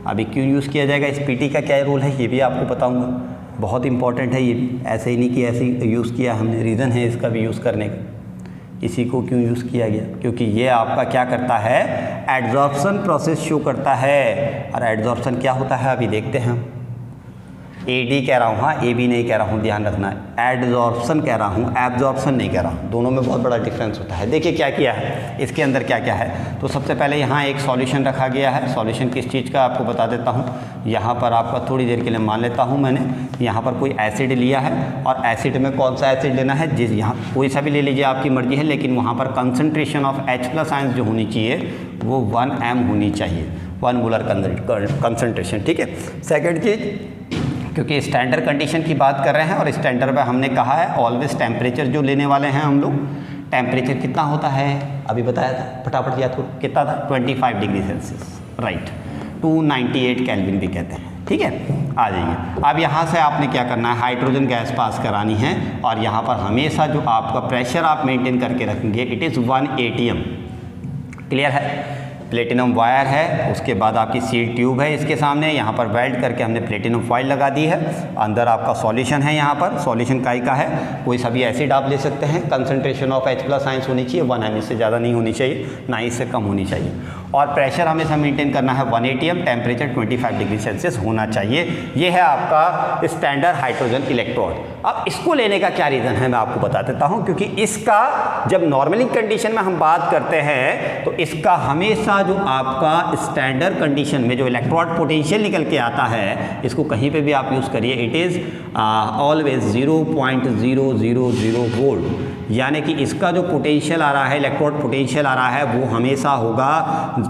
अभी क्यों यूज़ किया जाएगा, इस पीटी का क्या रोल है ये भी आपको बताऊँगा, बहुत इंपॉर्टेंट है ये भी। ऐसे ही नहीं कि ऐसे ही यूज़ किया हमने, रीज़न है इसका भी यूज़ करने का। इसी को क्यों यूज़ किया गया? क्योंकि ये आपका क्या करता है? एड्जॉर्प्शन प्रोसेस शो करता है। और एड्जॉर्प्शन क्या होता है अभी देखते हैं हम। AD कह रहा हूँ, हाँ AB नहीं कह रहा हूँ, ध्यान रखना है। एड्जॉर्प्शन कह रहा हूँ, एब्जॉर्प्शन नहीं कह रहा हूँ, दोनों में बहुत बड़ा डिफरेंस होता है। देखिए क्या किया है इसके अंदर, क्या क्या है। तो सबसे पहले यहाँ एक सॉल्यूशन रखा गया है। सॉल्यूशन किस चीज़ का आपको बता देता हूँ। यहाँ पर आपका थोड़ी देर के लिए मान लेता हूँ मैंने, यहाँ पर कोई एसिड लिया है, और एसिड में कौन सा एसिड लेना है, जिस यहाँ कोई सा भी ले लीजिए, आपकी मर्जी है, लेकिन वहाँ पर कंसनट्रेशन ऑफ H+ आयंस जो होनी चाहिए वो 1 m होनी चाहिए, 1 मोलर कंसनट्रेशन। ठीक है, सेकेंड चीज़, क्योंकि स्टैंडर्ड कंडीशन की बात कर रहे हैं, और स्टैंडर्ड में हमने कहा है ऑलवेज टेम्परेचर जो लेने वाले हैं हम लोग, टेम्परेचर कितना होता है अभी बताया था, फटाफट याद करो कितना था? 25 डिग्री सेल्सियस, राइट, 298 केल्विन भी कहते हैं। ठीक है, आ जाइए। अब यहाँ से आपने क्या करना है, हाइड्रोजन गैस पास करानी है और यहाँ पर हमेशा जो आपका प्रेशर आप मेंटेन करके रखेंगे, इट इज़ 1 atm। क्लियर है? प्लेटिनम वायर है, उसके बाद आपकी सील ट्यूब है इसके सामने, यहाँ पर वेल्ड करके हमने प्लेटिनम फॉइल लगा दी है। अंदर आपका सॉल्यूशन है, यहाँ पर सॉल्यूशन काई का है, कोई सा भी एसिड आप ले सकते हैं। कंसंट्रेशन ऑफ H+ आयंस होनी चाहिए 1 ml, इससे ज़्यादा नहीं होनी चाहिए, ना इससे कम होनी चाहिए। और प्रेशर हमेशा मेंटेन करना है 1 atm, टेम्परेचर 25 डिग्री सेल्सियस होना चाहिए। ये है आपका स्टैंडर्ड हाइड्रोजन इलेक्ट्रोड। अब इसको लेने का क्या रीज़न है मैं आपको बता देता हूँ, क्योंकि इसका जब नॉर्मली कंडीशन में हम बात करते हैं तो इसका हमेशा जो आपका स्टैंडर्ड कंडीशन में जो इलेक्ट्रोड पोटेंशियल निकल के आता है, इसको कहीं पे भी आप यूज़ करिए, इट इज़ ऑलवेज 0.000 वोल्ट, यानी कि इसका जो पोटेंशियल आ रहा है, इलेक्ट्रोड पोटेंशियल आ रहा है, वो हमेशा होगा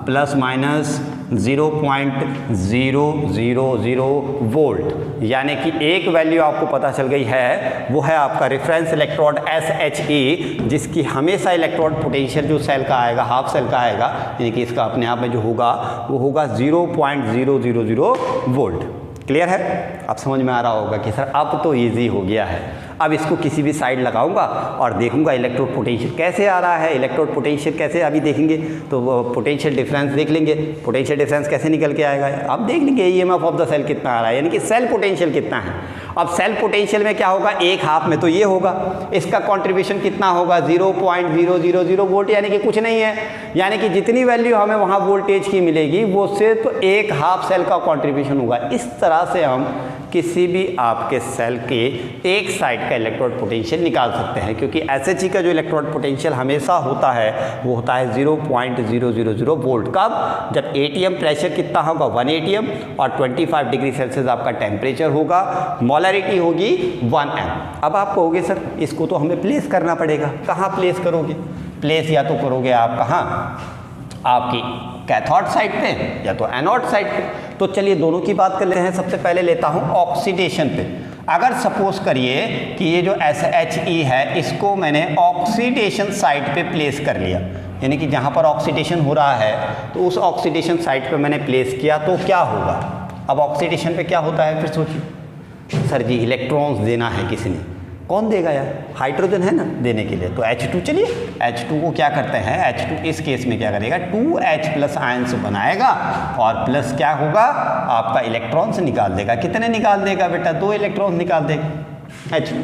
±0.000 वोल्ट। यानी कि एक वैल्यू आपको पता चल गई है, वो है आपका रेफरेंस इलेक्ट्रोड SHE, जिसकी हमेशा इलेक्ट्रोड पोटेंशियल जो सेल का आएगा, हाफ सेल का आएगा, यानी कि इसका अपने आप में जो होगा वो होगा 0.000 वोल्ट। क्लियर है? अब समझ में आ रहा होगा कि सर अब तो ईजी हो गया है। अब इसको किसी भी साइड लगाऊंगा और देखूंगा इलेक्ट्रोड पोटेंशियल कैसे आ रहा है। इलेक्ट्रोड पोटेंशियल कैसे अभी देखेंगे तो वो पोटेंशियल डिफरेंस देख लेंगे, पोटेंशियल डिफरेंस कैसे निकल के आएगा, अब देख लेंगे EMF ऑफ द सेल कितना आ रहा है, यानी कि सेल पोटेंशियल कितना है। अब सेल पोटेंशियल में क्या होगा, एक हाफ में तो ये होगा, इसका कंट्रीब्यूशन कितना होगा 0.000 वोल्ट, यानी कि कुछ नहीं है। यानी कि जितनी वैल्यू हमें वहाँ वोल्टेज की मिलेगी वो सिर्फ एक हाफ सेल का कंट्रीब्यूशन होगा। इस तरह से हम किसी भी आपके सेल के एक साइड का इलेक्ट्रोड पोटेंशियल निकाल सकते हैं, क्योंकि SHE का जो इलेक्ट्रोड पोटेंशियल हमेशा होता है वो होता है 0.000 वोल्ट। कब? जब ATM प्रेशर कितना होगा 1 atm और 25 डिग्री सेल्सियस आपका टेम्परेचर होगा, मोलरिटी होगी 1 m। अब आप कहोगे सर इसको तो हमें प्लेस करना पड़ेगा, कहाँ प्लेस करोगे? प्लेस या तो करोगे आप कहाँ, आपकी कैथोड साइड पे या तो एनोड साइड पे। तो चलिए दोनों की बात कर लेते हैं। सबसे पहले लेता हूँ ऑक्सीडेशन पे। अगर सपोज करिए कि ये जो SHE है इसको मैंने ऑक्सीडेशन साइड पे प्लेस कर लिया, यानी कि जहाँ पर ऑक्सीडेशन हो रहा है तो उस ऑक्सीडेशन साइड पे मैंने प्लेस किया, तो क्या होगा? अब ऑक्सीडेशन पे क्या होता है फिर सोचिए, सर जी इलेक्ट्रॉन्स देना है किसी ने, कौन देगा यार? हाइड्रोजन है ना देने के लिए, तो H2। चलिए H2 को क्या करते हैं, H2 इस केस में क्या करेगा 2H+ आयंस बनाएगा और प्लस क्या होगा आपका इलेक्ट्रॉन्स निकाल देगा। कितने निकाल देगा बेटा? 2 इलेक्ट्रॉन्स निकाल देगा H2।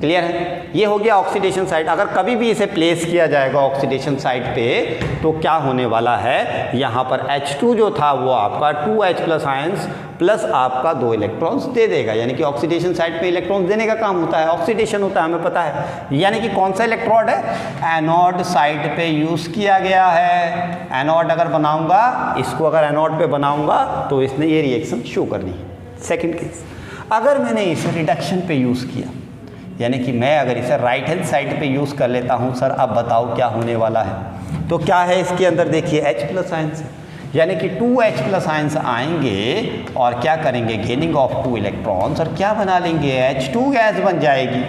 क्लियर है? ये हो गया ऑक्सीडेशन साइड। अगर कभी भी इसे प्लेस किया जाएगा ऑक्सीडेशन साइड पे तो क्या होने वाला है, यहाँ पर H2 जो था वो आपका 2H+ आयंस प्लस आपका 2 इलेक्ट्रॉन्स दे देगा, यानी कि ऑक्सीडेशन साइड पे इलेक्ट्रॉन्स देने का काम होता है, ऑक्सीडेशन होता है, हमें पता है। यानी कि कौन सा इलेक्ट्रोड है, एनोड साइड पे यूज़ किया गया है। एनोड अगर बनाऊंगा, इसको अगर एनोड पे बनाऊंगा तो इसने ये रिएक्शन शो करनी है। सेकेंड केस, अगर मैंने इसे रिडक्शन पे यूज़ किया, यानी कि मैं अगर इसे राइट हैंड साइड पे यूज़ कर लेता हूँ, सर अब बताओ क्या होने वाला है। तो क्या है इसके अंदर, देखिए H+ आयंस, यानी कि 2H+ आयंस आएंगे और क्या करेंगे, गेनिंग ऑफ 2 इलेक्ट्रॉन्स, और क्या बना लेंगे, H2 गैस बन जाएगी।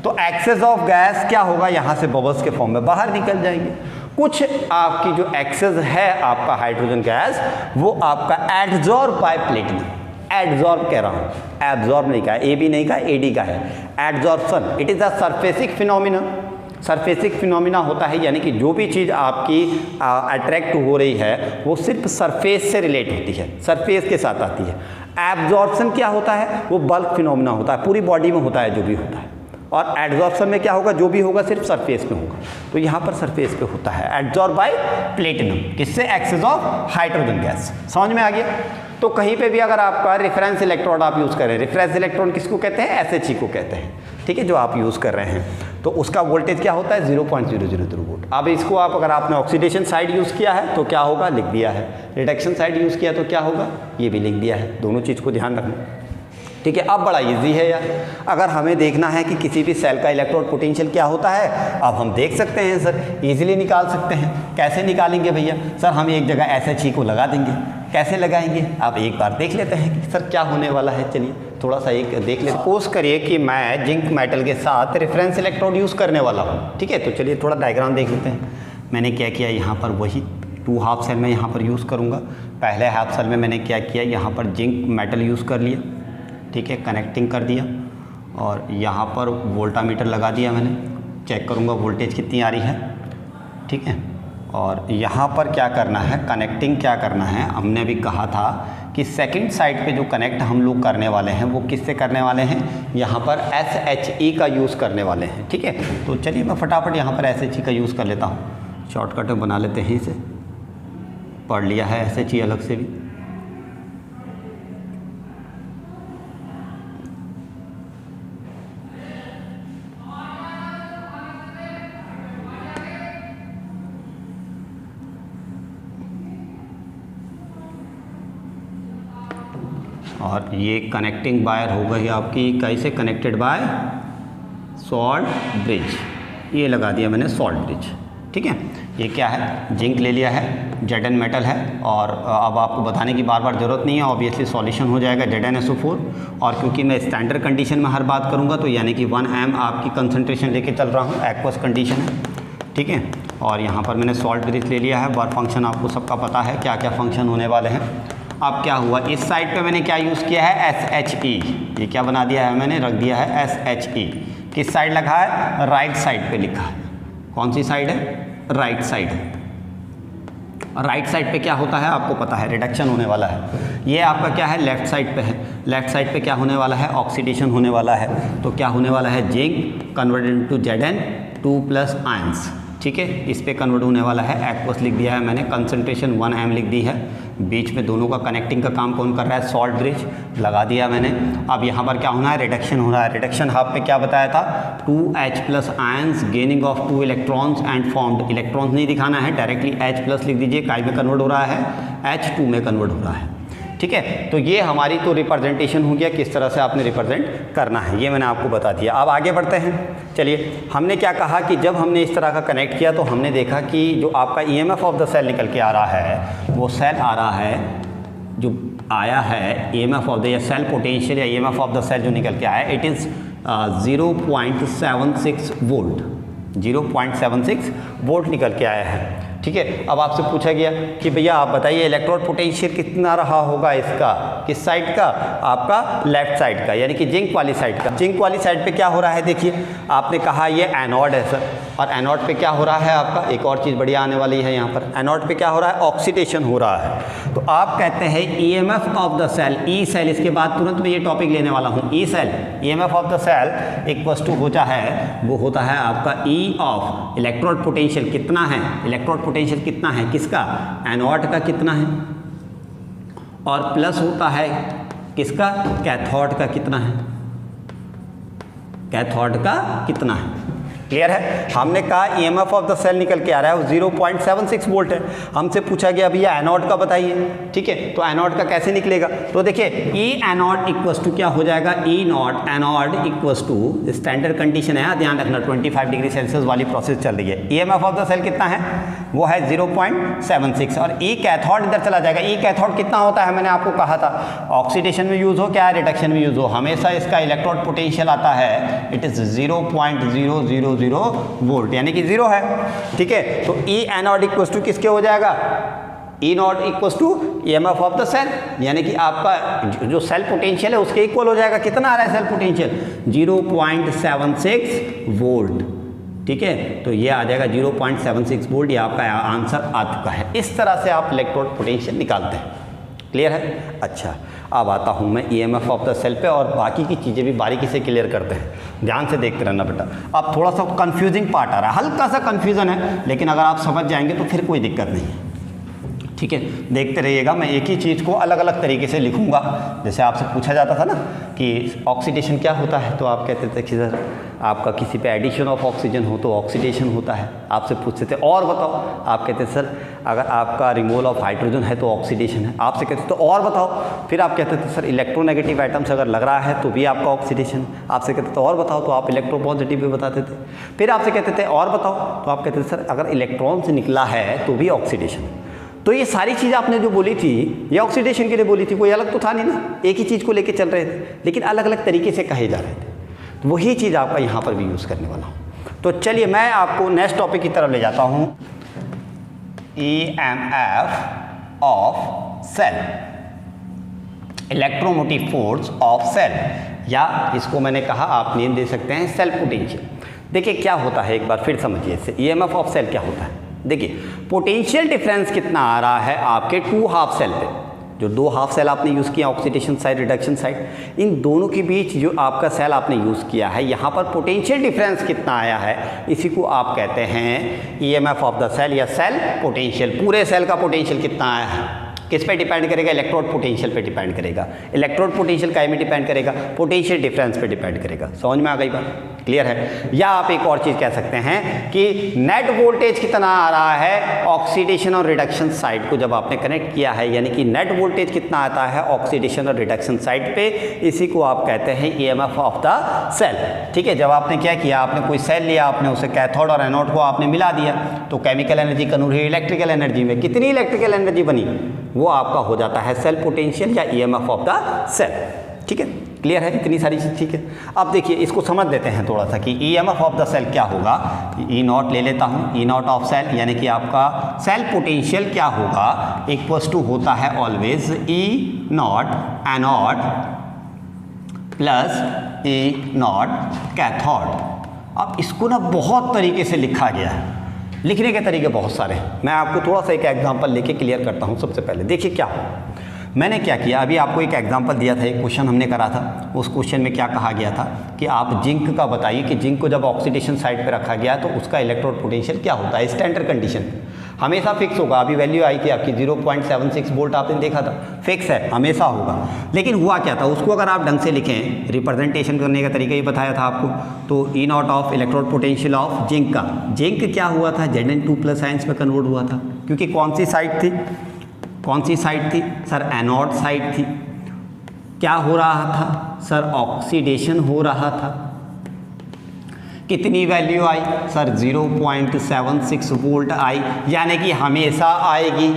तो एक्सेस ऑफ गैस क्या होगा, यहाँ से बबल्स के फॉर्म में बाहर निकल जाएंगे। कुछ आपकी जो एक्सेस है आपका हाइड्रोजन गैस वो आपका एडजॉर्ब बाय प्लेटिनम, एडजॉर्ब कह रहा हूँ, एब्जॉर्ब नहीं कहा, ए बी नहीं कहा, AD का है, adsorption. It is a surfacic phenomena. Surfacic phenomena होता है, यानी कि जो भी चीज़ आपकी अट्रैक्ट हो रही है वो सिर्फ सरफेस से रिलेट होती है, सरफेस के साथ आती है। एब्जॉर्प्शन क्या होता है, वो बल्क फिनोमिना होता है, पूरी बॉडी में होता है जो भी होता है। और एडजॉर्प्शन में क्या होगा, जो भी होगा सिर्फ सरफेस पे होगा। तो यहाँ पर सरफेस पे होता है, एडजॉर्ब बाय प्लेटिनम, किससे, एक्सेस ऑफ हाइड्रोजन गैस। समझ में आ गया? तो कहीं पे भी अगर आपका रेफरेंस इलेक्ट्रोड आप यूज़ करें, रेफरेंस इलेक्ट्रॉन किसको कहते हैं, SHE को कहते हैं, ठीक है, जो आप यूज़ कर रहे हैं, तो उसका वोल्टेज क्या होता है 0.000 वोल्ट। अब इसको आप अगर आपने ऑक्सीडेशन साइड यूज़ किया है तो क्या होगा, लिख दिया है, रिडक्शन साइड यूज़ किया तो क्या होगा, ये भी लिख दिया है। दोनों चीज़ को ध्यान रखना, ठीक है। अब बड़ा इजी है यार, अगर हमें देखना है कि किसी भी सेल का इलेक्ट्रोड पोटेंशियल क्या होता है, अब हम देख सकते हैं सर, इजीली निकाल सकते हैं। कैसे निकालेंगे भैया, सर हम एक जगह SHE को लगा देंगे। कैसे लगाएंगे, आप एक बार देख लेते हैं कि सर क्या होने वाला है। चलिए थोड़ा सा एक देख लेते हैं। सपोज करिए कि मैं जिंक मेटल के साथ रेफरेंस इलेक्ट्रोड यूज़ करने वाला हूँ, ठीक है। तो चलिए थोड़ा डायग्राम देख लेते हैं। मैंने क्या किया, यहाँ पर वही 2 हाफ सेल मैं यहाँ पर यूज़ करूँगा। पहले हाफ सेल में मैंने क्या किया, यहाँ पर जिंक मेटल यूज़ कर लिया, ठीक है, कनेक्टिंग कर दिया, और यहाँ पर वोल्टामीटर लगा दिया मैंने, चेक करूँगा वोल्टेज कितनी आ रही है, ठीक है। और यहाँ पर क्या करना है, कनेक्टिंग क्या करना है, हमने अभी कहा था कि सेकंड साइड पे जो कनेक्ट हम लोग करने वाले हैं वो किससे करने वाले हैं, यहाँ पर SHE का यूज़ करने वाले हैं, ठीक है। तो चलिए मैं फटाफट यहाँ पर SHE का यूज़ कर लेता हूँ, शॉर्टकट में बना लेते हैं इसे, पढ़ लिया है SHE अलग से भी। और ये कनेक्टिंग वायर हो गई आपकी कैसे, कनेक्टेड बाय सॉल्ट ब्रिज, ये लगा दिया मैंने सॉल्ट ब्रिज, ठीक है। ये क्या है, जिंक ले लिया है, Zn मेटल है, और अब आपको बताने की बार बार ज़रूरत नहीं है, ऑब्वियसली सॉल्यूशन हो जाएगा ZnSO4। और क्योंकि मैं स्टैंडर्ड कंडीशन में हर बात करूँगा तो यानी कि 1 m आपकी कंसनट्रेशन लेके चल रहा हूँ, एक्वस कंडीशन है, ठीक है। और यहाँ पर मैंने सॉल्ट ब्रिज ले लिया है, वर्क फंक्शन आपको सबका पता है क्या क्या फंक्शन होने वाले हैं। अब क्या हुआ, इस साइड पे मैंने क्या यूज़ किया है, SHE, ये क्या बना दिया है मैंने, रख दिया है SHE। किस साइड लिखा है, राइट साइड पे लिखा है, कौन सी साइड है, राइट साइड है। और राइट साइड पे क्या होता है आपको पता है, रिडक्शन होने वाला है। ये आपका क्या है, लेफ्ट साइड पे है, लेफ्ट साइड पे क्या होने वाला है, ऑक्सीडेशन होने वाला है। तो क्या होने वाला है, zinc converted into Zn2+ ions, ठीक है, इस पे कन्वर्ट होने वाला है। एक्वस लिख दिया है मैंने, कंसंट्रेशन 1 m लिख दी है, बीच में दोनों का कनेक्टिंग का काम कौन कर रहा है, सॉल्ट ब्रिज लगा दिया मैंने। अब यहाँ पर क्या होना है, रिडक्शन हो रहा है। रिडक्शन हाफ पे क्या बताया था, 2H+ ions gaining of 2 electrons and formed, electrons नहीं दिखाना है, डायरेक्टली H+ लिख दीजिए, काय में कन्वर्ट हो रहा है, H2 में कन्वर्ट हो रहा है, ठीक है। तो ये हमारी तो रिप्रेजेंटेशन हो गया, किस तरह से आपने रिप्रेजेंट करना है ये मैंने आपको बता दिया। अब आगे बढ़ते हैं। चलिए, हमने क्या कहा कि जब हमने इस तरह का कनेक्ट किया तो हमने देखा कि जो आपका EMF ऑफ द सेल निकल के आ रहा है, वो सेल आ रहा है, जो आया है EMF of the cell potential या EMF ऑफ द सेल जो निकल के आया है, इट इज़ 0.76 वोल्ट, 0.76 वोल्ट निकल के आया है, ठीक है। अब आपसे पूछा गया कि भैया आप बताइए इलेक्ट्रोड पोटेंशियल कितना रहा होगा इसका, किस साइड का, आपका लेफ्ट साइड का, यानी कि जिंक वाली साइड का। जिंक वाली साइड पे क्या हो रहा है, देखिए आपने कहा ये एनोड है सर, और एनोड पे क्या हो रहा है आपका, एक और चीज़ बढ़िया आने वाली है यहाँ पर, एनोड पे क्या हो रहा है, ऑक्सीडेशन हो रहा है। तो आप कहते हैं EMF of the cell, E cell, इसके बाद तुरंत मैं ये टॉपिक लेने वाला हूँ, E cell, EMF of the cell equals to होता है, वो होता है आपका E ऑफ इलेक्ट्रोड पोटेंशियल कितना है, इलेक्ट्रोड पोटेंशियल कितना है किसका, एनोड का कितना है, और प्लस होता है किसका, कैथोड का कितना है, कैथोड का कितना है। क्लियर है। हमने कहा EMF ऑफ द सेल निकल के आ रहा है, वो 0.76 वोल्ट है। हमसे पूछा गया भैया एनोड का बताइए, ठीक है। तो एनोड का कैसे निकलेगा, तो देखिए E एनोड इक्वल्स टू क्या हो जाएगा, E naught anode equals to, standard condition है, ध्यान रखना 25 डिग्री सेल्सियस वाली प्रोसेस चल रही है। EMF ऑफ द सेल कितना है, वो है 0.76, और E कैथोड इधर चला जाएगा। E कैथोड कितना होता है, मैंने आपको कहा था ऑक्सीडेशन में यूज़ हो क्या रिडक्शन में यूज़ हो, हमेशा इसका इलेक्ट्रोड पोटेंशियल आता है, इट इज़ 0.000 वोल्ट, यानी कि 0 है, ठीक है। तो E एनोड इक्वल्स टू किसके हो जाएगा, E naught equals to EMF of the cell, यानी कि आपका जो सेल पोटेंशियल है उसके इक्वल हो जाएगा। कितना आ रहा है सेल पोटेंशियल, 0.76 वोल्ट, ठीक है। तो ये आ जाएगा 0.76 वोल्ट, ये आपका आंसर आ चुका है। इस तरह से आप इलेक्ट्रोड पोटेंशियल निकालते हैं। क्लियर है। अच्छा, अब आता हूँ मैं EMF ऑफ द सेल पे, और बाकी की चीज़ें भी बारीकी से क्लियर करते हैं, ध्यान से देखते रहना बेटा। अब थोड़ा सा कंफ्यूजिंग पार्ट आ रहा है, हल्का सा कंफ्यूजन है, लेकिन अगर आप समझ जाएंगे तो फिर कोई दिक्कत नहीं है, ठीक है। देखते रहिएगा, मैं एक ही चीज़ को अलग अलग तरीके से लिखूंगा। जैसे आपसे पूछा जाता था ना कि ऑक्सीडेशन क्या होता है, तो आप कहते थे कि सर आपका किसी पे एडिशन ऑफ ऑक्सीजन हो तो ऑक्सीडेशन होता है। आपसे पूछते थे और बताओ, आप कहते थे सर अगर आपका रिमूवल ऑफ हाइड्रोजन है तो ऑक्सीडेशन है। आपसे कहते थे तो और बताओ, फिर आप कहते थे सर इलेक्ट्रोनेगेटिव आइटम्स अगर लग रहा है तो भी आपका ऑक्सीडेशन। आपसे कहते थे और बताओ, तो आप इलेक्ट्रो पॉजिटिव भी बताते थे। फिर आपसे कहते थे और बताओ, तो आप कहते थे सर अगर इलेक्ट्रॉन से निकला है तो भी ऑक्सीडेशन। तो ये सारी चीज़ आपने जो बोली थी ये ऑक्सीडेशन के लिए बोली थी, कोई अलग तो था नहीं ना, एक ही चीज़ को लेके चल रहे थे, लेकिन अलग अलग तरीके से कहे जा रहे थे। तो वही चीज़ आपका यहाँ पर भी यूज़ करने वाला हूँ। तो चलिए मैं आपको नेक्स्ट टॉपिक की तरफ ले जाता हूँ, EMF of cell, electromotive force of cell, या इसको मैंने कहा आप नेम दे सकते हैं सेल पोटेंशियल। देखिए क्या होता है, एक बार फिर समझिए इससे, ईएमएफ ऑफ सेल क्या होता है। देखिए पोटेंशियल डिफरेंस कितना आ रहा है आपके 2 हाफ सेल पे, जो 2 हाफ सेल आपने यूज़ किया ऑक्सीडेशन साइड रिडक्शन साइड, इन दोनों के बीच जो आपका सेल आपने यूज़ किया है, यहाँ पर पोटेंशियल डिफरेंस कितना आया है, इसी को आप कहते हैं ईएमएफ ऑफ द सेल या सेल पोटेंशियल। पूरे सेल का पोटेंशियल कितना आया है, किस पे डिपेंड करेगा, इलेक्ट्रोड पोटेंशियल पे डिपेंड करेगा। इलेक्ट्रोड पोटेंशियल काय में डिपेंड करेगा, पोटेंशियल डिफरेंस पे डिपेंड करेगा। समझ में आ गई बात, क्लियर है। या आप एक और चीज़ कह सकते हैं कि नेट वोल्टेज कितना आ रहा है ऑक्सीडेशन और रिडक्शन साइड को जब आपने कनेक्ट किया है, यानी कि नेट वोल्टेज कितना आता है ऑक्सीडेशन और रिडक्शन साइड पे, इसी को आप कहते हैं ईएमएफ ऑफ द सेल। ठीक है, जब आपने क्या किया, आपने कोई सेल लिया, आपने उसे कैथोड और एनोड को आपने मिला दिया, तो केमिकल एनर्जी कन्वर्ट हुई इलेक्ट्रिकल एनर्जी में, कितनी इलेक्ट्रिकल एनर्जी बनी, वो आपका हो जाता है सेल पोटेंशियल या ईएमएफ ऑफ द सेल। ठीक है, क्लियर है इतनी सारी चीज़। ठीक है, अब देखिए इसको समझ लेते हैं थोड़ा सा कि ईएमएफ ऑफ द सेल क्या होगा। ई नॉट ले लेता हूँ, ई नॉट ऑफ सेल यानी कि आपका सेल पोटेंशियल क्या होगा, इक्वल्स टू होता है ऑलवेज ई naught anode plus E naught cathode. अब इसको ना बहुत तरीके से लिखा गया है, लिखने के तरीके बहुत सारे हैं। मैं आपको थोड़ा सा एक एग्जांपल लेके क्लियर करता हूँ। सबसे पहले देखिए क्या मैंने क्या किया, अभी आपको एक एग्जांपल दिया था, एक क्वेश्चन हमने करा था। उस क्वेश्चन में क्या कहा गया था कि आप जिंक का बताइए कि जिंक को जब ऑक्सीडेशन साइड पे रखा गया तो उसका इलेक्ट्रोड पोटेंशियल क्या होता है स्टैंडर्ड कंडीशन, हमेशा फिक्स होगा। अभी वैल्यू आई थी आपकी 0.76 वोल्ट, आपने देखा था, फिक्स है, हमेशा होगा। लेकिन हुआ क्या था, उसको अगर आप ढंग से लिखें, रिप्रेजेंटेशन करने का तरीका ही बताया था आपको, तो E naught of electrode potential of zinc का, जिंक क्या हुआ था Zn2+ आयंस में कन्वर्ट हुआ था, क्योंकि कौन सी साइड थी, कौन सी साइड थी सर, एनोड साइड थी। क्या हो रहा था सर, ऑक्सीडेशन हो रहा था। कितनी वैल्यू आई सर, 0.76 वोल्ट आई, यानी कि हमेशा आएगी,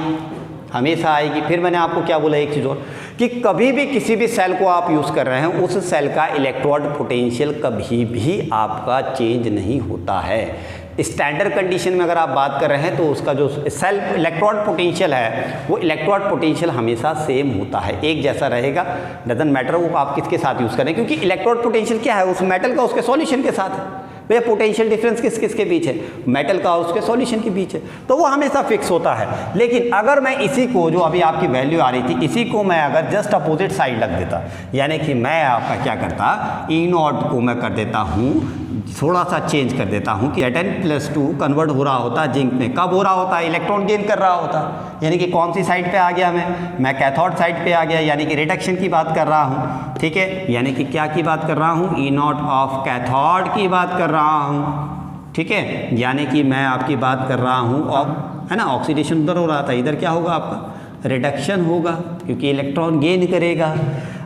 हमेशा आएगी। फिर मैंने आपको क्या बोला एक चीज़ और, कि कभी भी किसी भी सेल को आप यूज़ कर रहे हैं, उस सेल का इलेक्ट्रोड पोटेंशियल कभी भी आपका चेंज नहीं होता है। स्टैंडर्ड कंडीशन में अगर आप बात कर रहे हैं तो उसका जो सेल इलेक्ट्रोड पोटेंशियल है, वो इलेक्ट्रोड पोटेंशियल हमेशा सेम होता है, एक जैसा रहेगा। डजंट मैटर वो आप किसके साथ यूज़ करें, क्योंकि इलेक्ट्रोड पोटेंशियल क्या है, उस मेटल का उसके सॉल्यूशन के साथ है। भैया पोटेंशियल डिफरेंस किस किस के बीच है, मेटल का और उसके सॉल्यूशन के बीच है, तो वो हमेशा फिक्स होता है। लेकिन अगर मैं इसी को, जो अभी आपकी वैल्यू आ रही थी, इसी को मैं अगर जस्ट अपोजिट साइड रख देता, यानी कि मैं आपका क्या करता, ई नॉट को मैं कर देता हूँ, थोड़ा सा चेंज कर देता हूँ कि Zn+2 कन्वर्ट हो रहा होता है जिंक में, कब हो रहा होता है, इलेक्ट्रॉन गेन कर रहा होता, यानी कि कौन सी साइड पे आ गया मैं कैथोड साइड पे आ गया, यानी कि रिडक्शन की बात कर रहा हूँ। ठीक है, यानी कि क्या की बात कर रहा हूँ, ई नॉट ऑफ कैथोड की बात कर रहा हूँ। ठीक है, यानी कि मैं आपकी बात कर रहा हूँ, और है ना, ऑक्सीडेशन उधर हो रहा था, इधर क्या होगा आपका रिडक्शन होगा, क्योंकि इलेक्ट्रॉन गेन करेगा।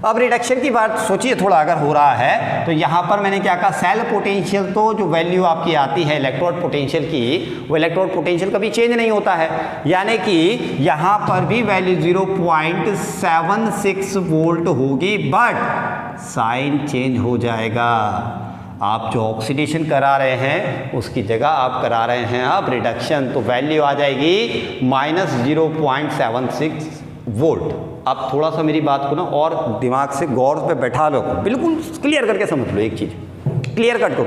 अब रिडक्शन की बात सोचिए थोड़ा, अगर हो रहा है तो यहाँ पर मैंने क्या कहा, सेल पोटेंशियल, तो जो वैल्यू आपकी आती है इलेक्ट्रोड पोटेंशियल की, वो इलेक्ट्रोड पोटेंशियल कभी चेंज नहीं होता है, यानी कि यहाँ पर भी वैल्यू 0.76 वोल्ट होगी, बट साइन चेंज हो जाएगा। आप जो ऑक्सीडेशन करा रहे हैं उसकी जगह आप करा रहे हैं आप रिडक्शन, तो वैल्यू आ जाएगी -0.76 वोल्ट। आप थोड़ा सा मेरी बात को ना और दिमाग से गौर पे बैठा लो, बिल्कुल क्लियर करके समझ लो, एक चीज़ क्लियर कट करो।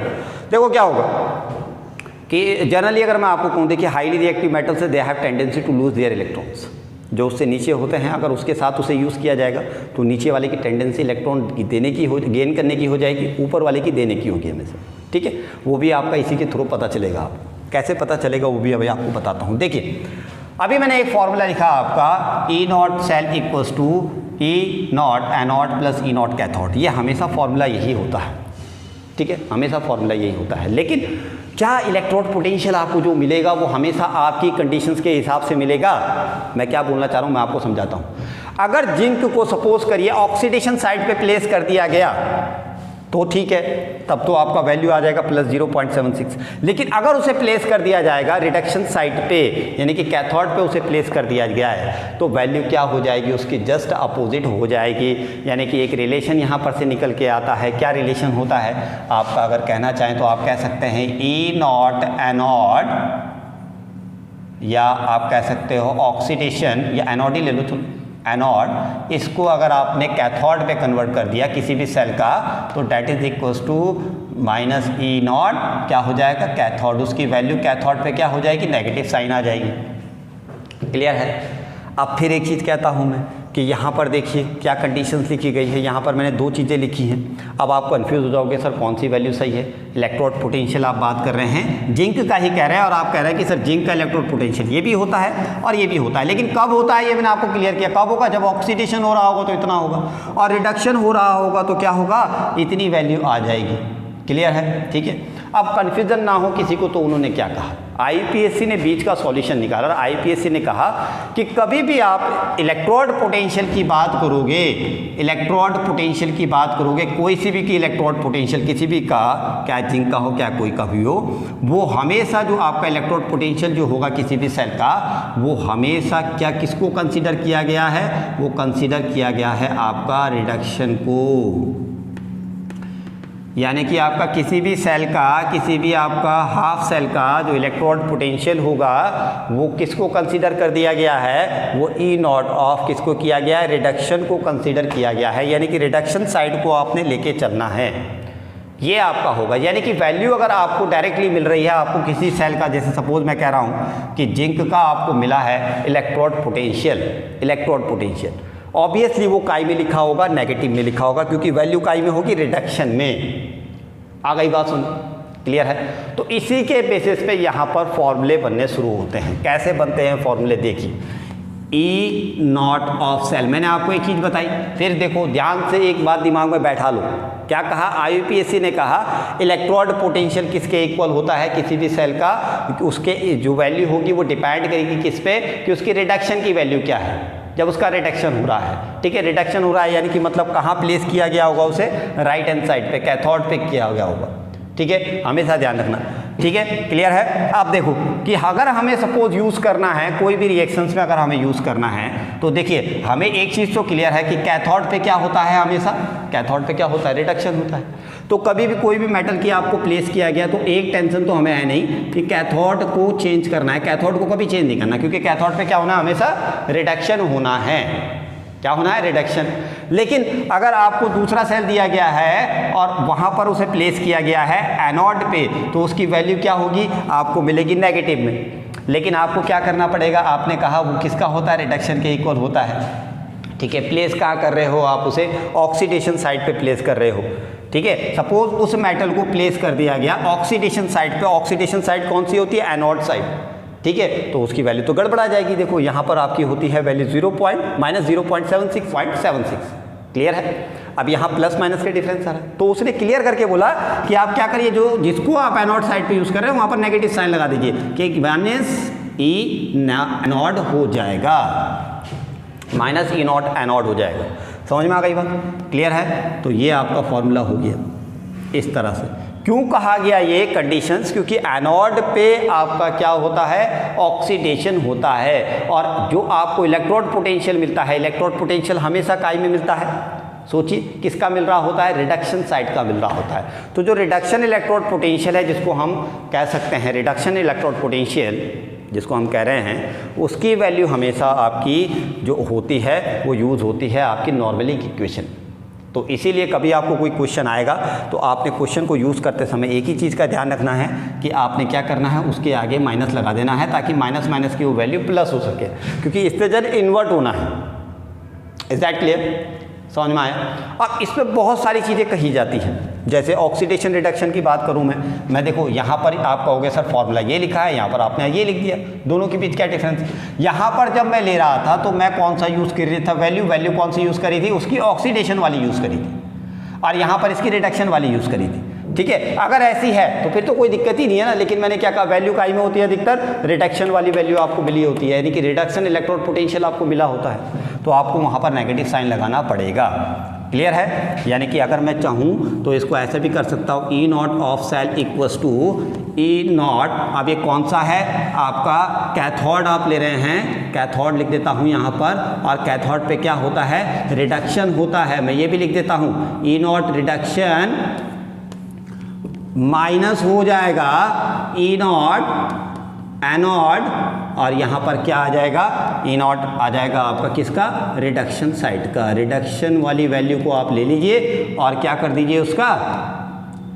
देखो क्या होगा कि जनरली अगर मैं आपको कहूँ, देखिए हाईली रिएक्टिव मेटल से they have tendency to lose their electrons, जो उससे नीचे होते हैं, अगर उसके साथ उसे यूज़ किया जाएगा तो नीचे वाले की टेंडेंसी इलेक्ट्रॉन की देने की हो, गेन करने की हो जाएगी, ऊपर वाले की देने की होगी हमेशा। ठीक है, वो भी आपका इसी के थ्रू पता चलेगा। आप कैसे पता चलेगा वो भी अभी आपको बताता हूँ। देखिए अभी मैंने एक फॉर्मूला लिखा आपका, E naught cell equals to E naught anode plus E naught cathode. ये हमेशा फॉर्मूला यही होता है, ठीक है, हमेशा फॉर्मूला यही होता है। लेकिन क्या इलेक्ट्रोड पोटेंशियल आपको जो मिलेगा वो हमेशा आपकी कंडीशंस के हिसाब से मिलेगा? मैं क्या बोलना चाह रहा हूँ मैं आपको समझाता हूँ। अगर जिंक को सपोज करिए ऑक्सीडेशन साइड पे प्लेस कर दिया गया तो ठीक है, तब तो आपका वैल्यू आ जाएगा +0.76। लेकिन अगर उसे प्लेस कर दिया जाएगा रिडक्शन साइड पे, यानी कि कैथोड पे उसे प्लेस कर दिया गया है, तो वैल्यू क्या हो जाएगी, उसकी जस्ट अपोजिट हो जाएगी। यानी कि एक रिलेशन यहाँ पर से निकल के आता है। क्या रिलेशन होता है आपका, अगर कहना चाहें तो आप कह सकते हैं ई नॉट एनोड, या आप कह सकते हो ऑक्सीडेशन, या एनोड ही ले लो, तुम एनोड, इसको अगर आपने कैथोड पे कन्वर्ट कर दिया किसी भी सेल का, तो that is equals to minus E naught क्या हो जाएगा, कैथोड। उसकी वैल्यू कैथोड पे क्या हो जाएगी, नेगेटिव साइन आ जाएगी। क्लियर है। अब फिर एक चीज़ कहता हूँ मैं कि यहाँ पर देखिए क्या कंडीशंस लिखी गई है। यहाँ पर मैंने दो चीज़ें लिखी हैं। अब आप कंफ्यूज हो जाओगे सर कौन सी वैल्यू सही है। इलेक्ट्रोड पोटेंशियल आप बात कर रहे हैं, जिंक का ही कह रहे हैं, और आप कह रहे हैं कि सर जिंक का इलेक्ट्रोड पोटेंशियल ये भी होता है और ये भी होता है, लेकिन कब होता है ये मैंने आपको क्लियर किया। कब होगा, जब ऑक्सीडेशन हो रहा होगा तो इतना होगा, और रिडक्शन हो रहा होगा तो क्या होगा, इतनी वैल्यू आ जाएगी। क्लियर है, ठीक है। अब कन्फ्यूजन ना हो किसी को, तो उन्होंने क्या कहा, आईपीएससी ने बीच का सॉल्यूशन निकाला और आईपीएससी ने कहा कि कभी भी आप इलेक्ट्रोड पोटेंशियल की बात करोगे, इलेक्ट्रोड पोटेंशियल की बात करोगे, कोई सी भी की इलेक्ट्रोड पोटेंशियल किसी भी का, क्या जिंक का हो क्या कोई का भी हो, वो हमेशा जो आपका इलेक्ट्रोड पोटेंशियल जो होगा किसी भी सेल का, वो हमेशा क्या किसको कंसीडर किया गया है, वो कंसीडर किया गया है आपका रिडक्शन को। यानी कि आपका किसी भी सेल का, किसी भी आपका हाफ सेल का जो इलेक्ट्रोड पोटेंशियल होगा वो किसको कंसीडर कर दिया गया है, वो ई नॉट ऑफ किसको किया गया है, रिडक्शन को कंसीडर किया गया है। यानी कि रिडक्शन साइड को आपने लेके चलना है, ये आपका होगा। यानी कि वैल्यू अगर आपको डायरेक्टली मिल रही है, आपको किसी सेल का, जैसे सपोज मैं कह रहा हूँ कि जिंक का आपको मिला है electrode potential, electrode potential, obviously वो काई में लिखा होगा, नेगेटिव में लिखा होगा, क्योंकि वैल्यू काई में होगी, रिडक्शन में। आ गई बात सुन, क्लियर है। तो इसी के बेसिस पे यहाँ पर फॉर्मूले बनने शुरू होते हैं। कैसे बनते हैं फॉर्मूले, देखिए ई नॉट ऑफ सेल, मैंने आपको एक चीज़ बताई, फिर देखो ध्यान से एक बात दिमाग में बैठा लो। क्या कहा, आईयूपीएससी ने कहा इलेक्ट्रोड पोटेंशियल किसके इक्वल होता है किसी भी सेल का, उसके जो वैल्यू होगी वो डिपेंड करेगी किस पे, कि उसकी रिडक्शन की वैल्यू क्या है जब उसका रिडक्शन हो रहा है। ठीक है, रिडक्शन हो रहा है यानी कि मतलब कहाँ प्लेस किया गया होगा उसे, राइट हैंड साइड पे, कैथोड पे किया गया होगा। ठीक है, हमेशा ध्यान रखना। ठीक है, क्लियर है। अब देखो कि अगर हमें सपोज यूज़ करना है कोई भी रिएक्शंस में, अगर हमें यूज़ करना है तो देखिए हमें एक चीज़ तो क्लियर है कि कैथोड पे क्या होता है, हमेशा कैथोड पे क्या होता है, रिडक्शन होता है। तो कभी भी कोई भी मेटल की आपको प्लेस किया गया तो एक टेंशन तो हमें है नहीं कि कैथोड को चेंज करना है, कैथोड को कभी चेंज नहीं करना, क्योंकि कैथोड पे क्या होना है, हमेशा रिडक्शन होना है। क्या होना है, रिडक्शन। लेकिन अगर आपको दूसरा सेल दिया गया है और वहाँ पर उसे प्लेस किया गया है एनोड पे, तो उसकी वैल्यू क्या होगी, आपको मिलेगी नेगेटिव में। लेकिन आपको क्या करना पड़ेगा, आपने कहा वो किसका होता है, रिडक्शन के इक्वल होता है। ठीक है, प्लेस कहाँ कर रहे हो आप उसे, ऑक्सीडेशन साइड पे प्लेस कर रहे हो। ठीक है, सपोज उस मेटल को प्लेस कर दिया गया ऑक्सीडेशन साइड पे, ऑक्सीडेशन साइड कौन सी होती है, एनोड साइड। ठीक है, तो उसकी वैल्यू तो गड़बड़ा जाएगी। देखो यहाँ पर आपकी होती है वैल्यू -0.76.76। क्लियर है। अब यहाँ प्लस माइनस के डिफरेंस आ रहा है, तो उसने क्लियर करके बोला कि आप क्या करिए, जो जिसको आप एनोड साइड पे यूज कर रहे हो वहाँ पर नेगेटिव साइन लगा दीजिए कि माइनस ई एनोड हो जाएगा, माइनस ई नॉट एनोड हो जाएगा। समझ में आ गई बात, क्लियर है। तो ये आपका फॉर्मूला हो गया इस तरह से। क्यों कहा गया ये कंडीशंस, क्योंकि एनोड पे आपका क्या होता है, ऑक्सीडेशन होता है, और जो आपको इलेक्ट्रोड पोटेंशियल मिलता है, इलेक्ट्रोड पोटेंशियल हमेशा काई में मिलता है। सोचिए किसका मिल रहा होता है, रिडक्शन साइड का मिल रहा होता है। तो जो रिडक्शन इलेक्ट्रोड पोटेंशियल है, जिसको हम कह सकते हैं रिडक्शन इलेक्ट्रोड पोटेंशियल जिसको हम कह रहे हैं, उसकी वैल्यू हमेशा आपकी जो होती है वो यूज़ होती है आपकी नॉर्मली इक्वेशन। तो इसीलिए कभी आपको कोई क्वेश्चन आएगा तो आपने क्वेश्चन को यूज़ करते समय एक ही चीज़ का ध्यान रखना है कि आपने क्या करना है, उसके आगे माइनस लगा देना है, ताकि माइनस माइनस की वो वैल्यू प्लस हो सके, क्योंकि इससे जब इन्वर्ट होना है। इज दैट क्लियर, समझ में आया। अब इस पर बहुत सारी चीज़ें कही जाती हैं, जैसे ऑक्सीडेशन रिडक्शन की बात करूं मैं देखो यहाँ पर आप कहोगे सर फॉर्मूला ये लिखा है, यहाँ पर आपने ये लिख दिया, दोनों के बीच क्या डिफरेंस। यहाँ पर जब मैं ले रहा था तो मैं कौन सा यूज़ कर रही था, वैल्यू कौन सी यूज़ करी थी, उसकी ऑक्सीडेशन वाली यूज़ करी थी, और यहाँ पर इसकी रिडक्शन वाली यूज़ करी थी। ठीक है, अगर ऐसी है तो फिर तो कोई दिक्कत ही नहीं है ना। लेकिन मैंने क्या कहा, वैल्यू काई में होती है अधिकतर, रिडक्शन वाली वैल्यू आपको मिली होती है, यानी कि रिडक्शन इलेक्ट्रोड पोटेंशियल आपको मिला होता है, तो आपको वहाँ पर नेगेटिव साइन लगाना पड़ेगा। क्लियर है। यानी कि अगर मैं चाहूँ तो इसको ऐसे भी कर सकता हूँ, E naught of cell equals to E naught, अब ये कौन सा है आपका, कैथोड आप ले रहे हैं, कैथोड लिख देता हूँ यहाँ पर, और कैथोड पे क्या होता है, रिडक्शन होता है। मैं ये भी लिख देता हूँ, ई नॉट रिडक्शन माइनस हो जाएगा ई नॉट एनोड, और यहाँ पर क्या आ जाएगा, ई नॉट आ जाएगा आपका किसका, रिडक्शन साइड का। रिडक्शन वाली वैल्यू को आप ले लीजिए और क्या कर दीजिए, उसका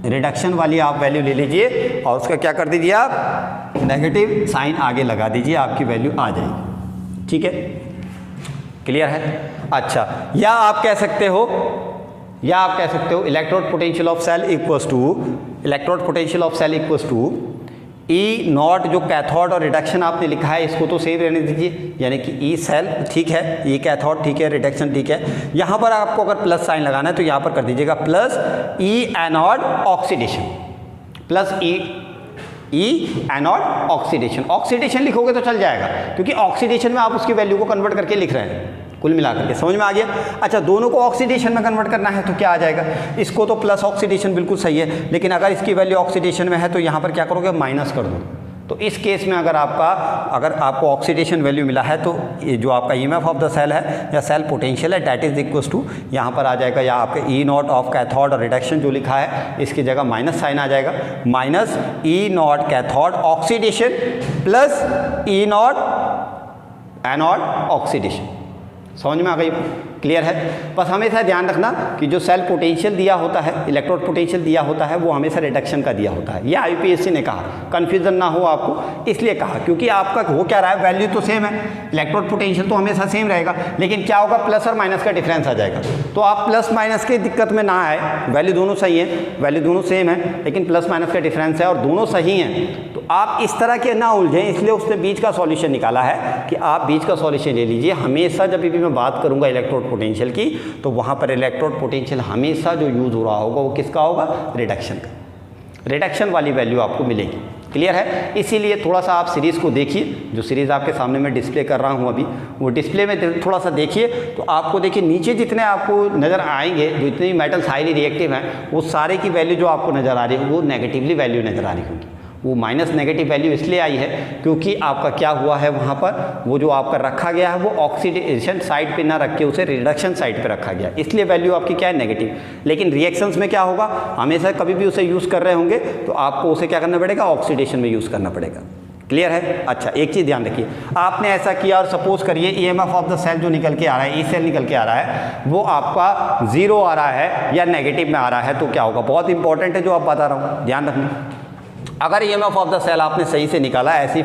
रिडक्शन वाली आप वैल्यू ले लीजिए और उसका क्या कर दीजिए, आप नेगेटिव साइन आगे लगा दीजिए, आपकी वैल्यू आ जाएगी। ठीक है, क्लियर है। अच्छा, या आप कह सकते हो electrode potential of cell equals to E naught, जो कैथोड और रिडक्शन आपने लिखा है इसको तो सेम रहने दीजिए, यानी कि ई सेल ठीक है, ई कैथोड ठीक है, रिडक्शन ठीक है। यहाँ पर आपको अगर प्लस साइन लगाना है तो यहाँ पर कर दीजिएगा प्लस ई एनोड ऑक्सीडेशन, प्लस ई एनोड ऑक्सीडेशन। ऑक्सीडेशन लिखोगे तो चल जाएगा, क्योंकि ऑक्सीडेशन में आप उसकी वैल्यू को कन्वर्ट करके लिख रहे हैं, कुल मिलाकर के। समझ में आ गया। अच्छा, दोनों को ऑक्सीडेशन में कन्वर्ट करना है तो क्या आ जाएगा, इसको तो प्लस ऑक्सीडेशन बिल्कुल सही है, लेकिन अगर इसकी वैल्यू ऑक्सीडेशन में है तो यहाँ पर क्या करोगे, माइनस कर दो। तो इस केस में अगर आपको ऑक्सीडेशन वैल्यू मिला है तो ये जो आपका ईएमएफ ऑफ द सेल है या सेल पोटेंशियल है डैट इज इक्वल्स टू, यहाँ पर आ जाएगा या आपके ई नॉट ऑफ कैथोड और रिडक्शन जो लिखा है इसकी जगह माइनस साइन आ जाएगा, minus E naught cathode oxidation plus E naught anode oxidation. समझ में आ गई, क्लियर है। बस हमेशा ध्यान रखना कि जो सेल पोटेंशियल दिया होता है, इलेक्ट्रोड पोटेंशियल दिया होता है, वो हमेशा रिडक्शन का दिया होता है। ये आईपीएससी ने कहा, कन्फ्यूजन ना हो आपको, इसलिए कहा क्योंकि आपका हो क्या रहा है, वैल्यू तो सेम है, इलेक्ट्रोड पोटेंशियल तो हमेशा सेम रहेगा, लेकिन क्या होगा, प्लस और माइनस का डिफरेंस आ जाएगा। तो आप प्लस माइनस की दिक्कत में ना आए, वैल्यू दोनों सही है, वैल्यू दोनों सेम है, लेकिन प्लस माइनस का डिफरेंस है और दोनों सही हैं, तो आप इस तरह के ना उलझें। इसलिए उसने बीच का सॉल्यूशन निकाला है कि आप बीच का सॉल्यूशन ले लीजिए। हमेशा जब भी मैं बात करूंगा इलेक्ट्रोड पोटेंशियल की, तो वहाँ पर इलेक्ट्रोड पोटेंशियल हमेशा जो यूज़ हो रहा होगा वो किसका होगा, रिडक्शन का। रिडक्शन वाली वैल्यू आपको मिलेगी, क्लियर है। इसीलिए थोड़ा सा आप सीरीज़ को देखिए, जो सीरीज़ आपके सामने मैं डिस्प्ले कर रहा हूँ अभी, वो डिस्प्ले में थोड़ा सा देखिए तो आपको देखिए नीचे जितने आपको नज़र आएंगे, जो इतने मेटल्स हाईली रिएक्टिव हैं, वो सारे की वैल्यू जो आपको नज़र आ रही है वो नेगेटिवली वैल्यू नज़र आ रही होगी। वो माइनस नेगेटिव वैल्यू इसलिए आई है क्योंकि आपका क्या हुआ है, वहाँ पर वो जो आपका रखा गया है वो ऑक्सीडेशन साइड पे ना रख के उसे रिडक्शन साइड पे रखा गया, इसलिए वैल्यू आपकी क्या है, नेगेटिव। लेकिन रिएक्शंस में क्या होगा, हमेशा कभी भी उसे यूज़ कर रहे होंगे तो आपको उसे क्या करना पड़ेगा, ऑक्सीडेशन में यूज़ करना पड़ेगा, क्लियर है। अच्छा, एक चीज़ ध्यान रखिए, आपने ऐसा किया और सपोज करिए ईएमएफ ऑफ द सेल जो निकल के आ रहा है, ई सेल निकल के आ रहा है, वो आपका 0 आ रहा है या नेगेटिव में आ रहा है, तो क्या होगा, बहुत इंपॉर्टेंट है जो आप बता रहा हूँ, ध्यान रखना। अगर ईएमएफ ऑफ द सेल आपने सही से निकाला, ऐसे ही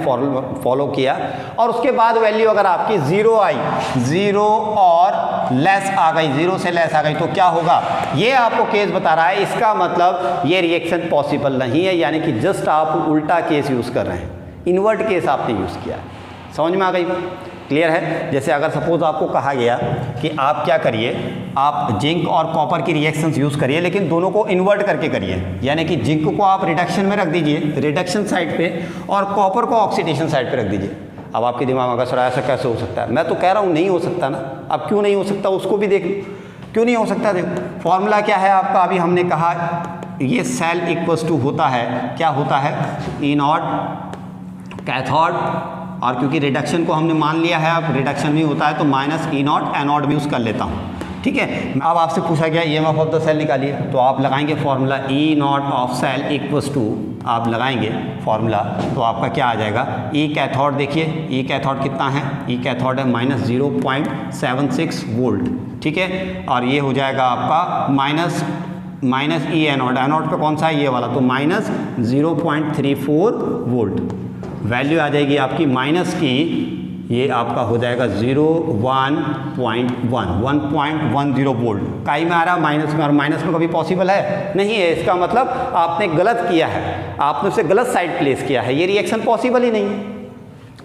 फॉलो किया और उसके बाद वैल्यू अगर आपकी 0 आई, 0 और लेस आ गई, 0 से लेस आ गई, तो क्या होगा, ये आपको केस बता रहा है। इसका मतलब ये रिएक्शन पॉसिबल नहीं है, यानी कि जस्ट आप उल्टा केस यूज़ कर रहे हैं, इन्वर्ट केस आपने यूज़ किया है। समझ में आ गई, क्लियर है। जैसे अगर सपोज आपको कहा गया कि आप क्या करिए, आप जिंक और कॉपर की रिएक्शंस यूज़ करिए, लेकिन दोनों को इन्वर्ट करके करिए, यानी कि जिंक को आप रिडक्शन में रख दीजिए, रिडक्शन साइड पे, और कॉपर को ऑक्सीडेशन साइड पे रख दीजिए। अब आपके दिमाग में अगर सर ऐसा कैसे हो सकता है, मैं तो कह रहा हूँ नहीं हो सकता ना। अब क्यों नहीं हो सकता उसको भी देख लो, क्यों नहीं हो सकता। देखो फॉर्मूला क्या है आपका, अभी हमने कहा ये सेल इक्वल्स टू होता है, क्या होता है, ई नॉट कैथोड, और क्योंकि रिडक्शन को हमने मान लिया है, अब रिडक्शन भी होता है तो माइनस ई नॉट एनोड भी यूज़ कर लेता हूँ, ठीक है। अब आपसे पूछा गया ईएमएफ ऑफ द सेल निकालिए, तो आप लगाएंगे formula E naught of cell equals to, आप लगाएंगे फॉर्मूला तो आपका क्या आ जाएगा, ई कैथोड, देखिए ई कैथोड कितना है, ई कैथोड है माइनस 0.76 वोल्ट, ठीक है, और ये हो जाएगा आपका माइनस ई एनोड, एनोड पे कौन सा है, ये वाला, तो माइनस 0.34 वोल्ट। वैल्यू आ जाएगी आपकी माइनस की, ये आपका हो जाएगा 1.10 वोल्ट। काई में आ रहा है माइनस में, और माइनस में कभी पॉसिबल है नहीं है। इसका मतलब आपने गलत किया है, आपने उसे गलत साइड प्लेस किया है, ये रिएक्शन पॉसिबल ही नहीं है।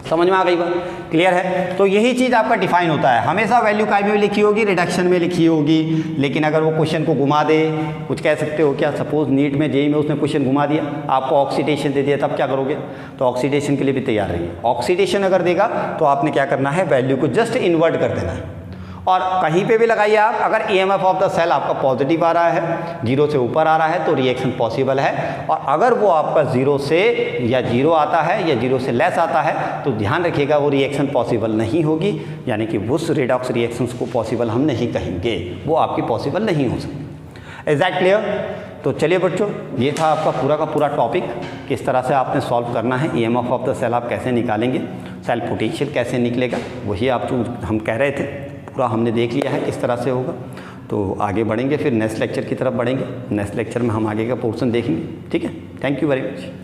समझ में आ गई बात, क्लियर है। तो यही चीज़ आपका डिफाइन होता है, हमेशा वैल्यू काई में लिखी होगी, रिडक्शन में लिखी होगी, लेकिन अगर वो क्वेश्चन को घुमा दे, कुछ कह सकते हो क्या, सपोज नीट में जेईई में उसने क्वेश्चन घुमा दिया, आपको ऑक्सीडेशन दे दिया, तब क्या करोगे, तो ऑक्सीडेशन के लिए भी तैयार रहिए। ऑक्सीडेशन अगर देगा तो आपने क्या करना है, वैल्यू को जस्ट इन्वर्ट कर देना है, और कहीं पे भी लगाइए आप। अगर ईएमएफ ऑफ द सेल आपका पॉजिटिव आ रहा है, 0 से ऊपर आ रहा है, तो रिएक्शन पॉसिबल है, और अगर वो आपका 0 से या 0 आता है या 0 से लेस आता है, तो ध्यान रखिएगा वो रिएक्शन पॉसिबल नहीं होगी, यानी कि उस रिडॉक्स रिएक्शंस को पॉसिबल हम नहीं कहेंगे, वो आपकी पॉसिबल नहीं हो सकती। Is that clear. तो चलिए बच्चों, ये था आपका पूरा का पूरा टॉपिक, किस तरह से आपने सॉल्व करना है, ईएमएफ ऑफ द सेल आप कैसे निकालेंगे, सेल पोटेंशियल कैसे निकलेगा, वही आप जो हम कह रहे थे पूरा हमने देख लिया है किस तरह से होगा। तो आगे बढ़ेंगे, फिर नेक्स्ट लेक्चर की तरफ बढ़ेंगे, नेक्स्ट लेक्चर में हम आगे का पोर्शन देखेंगे। ठीक है, थैंक यू वेरी मच।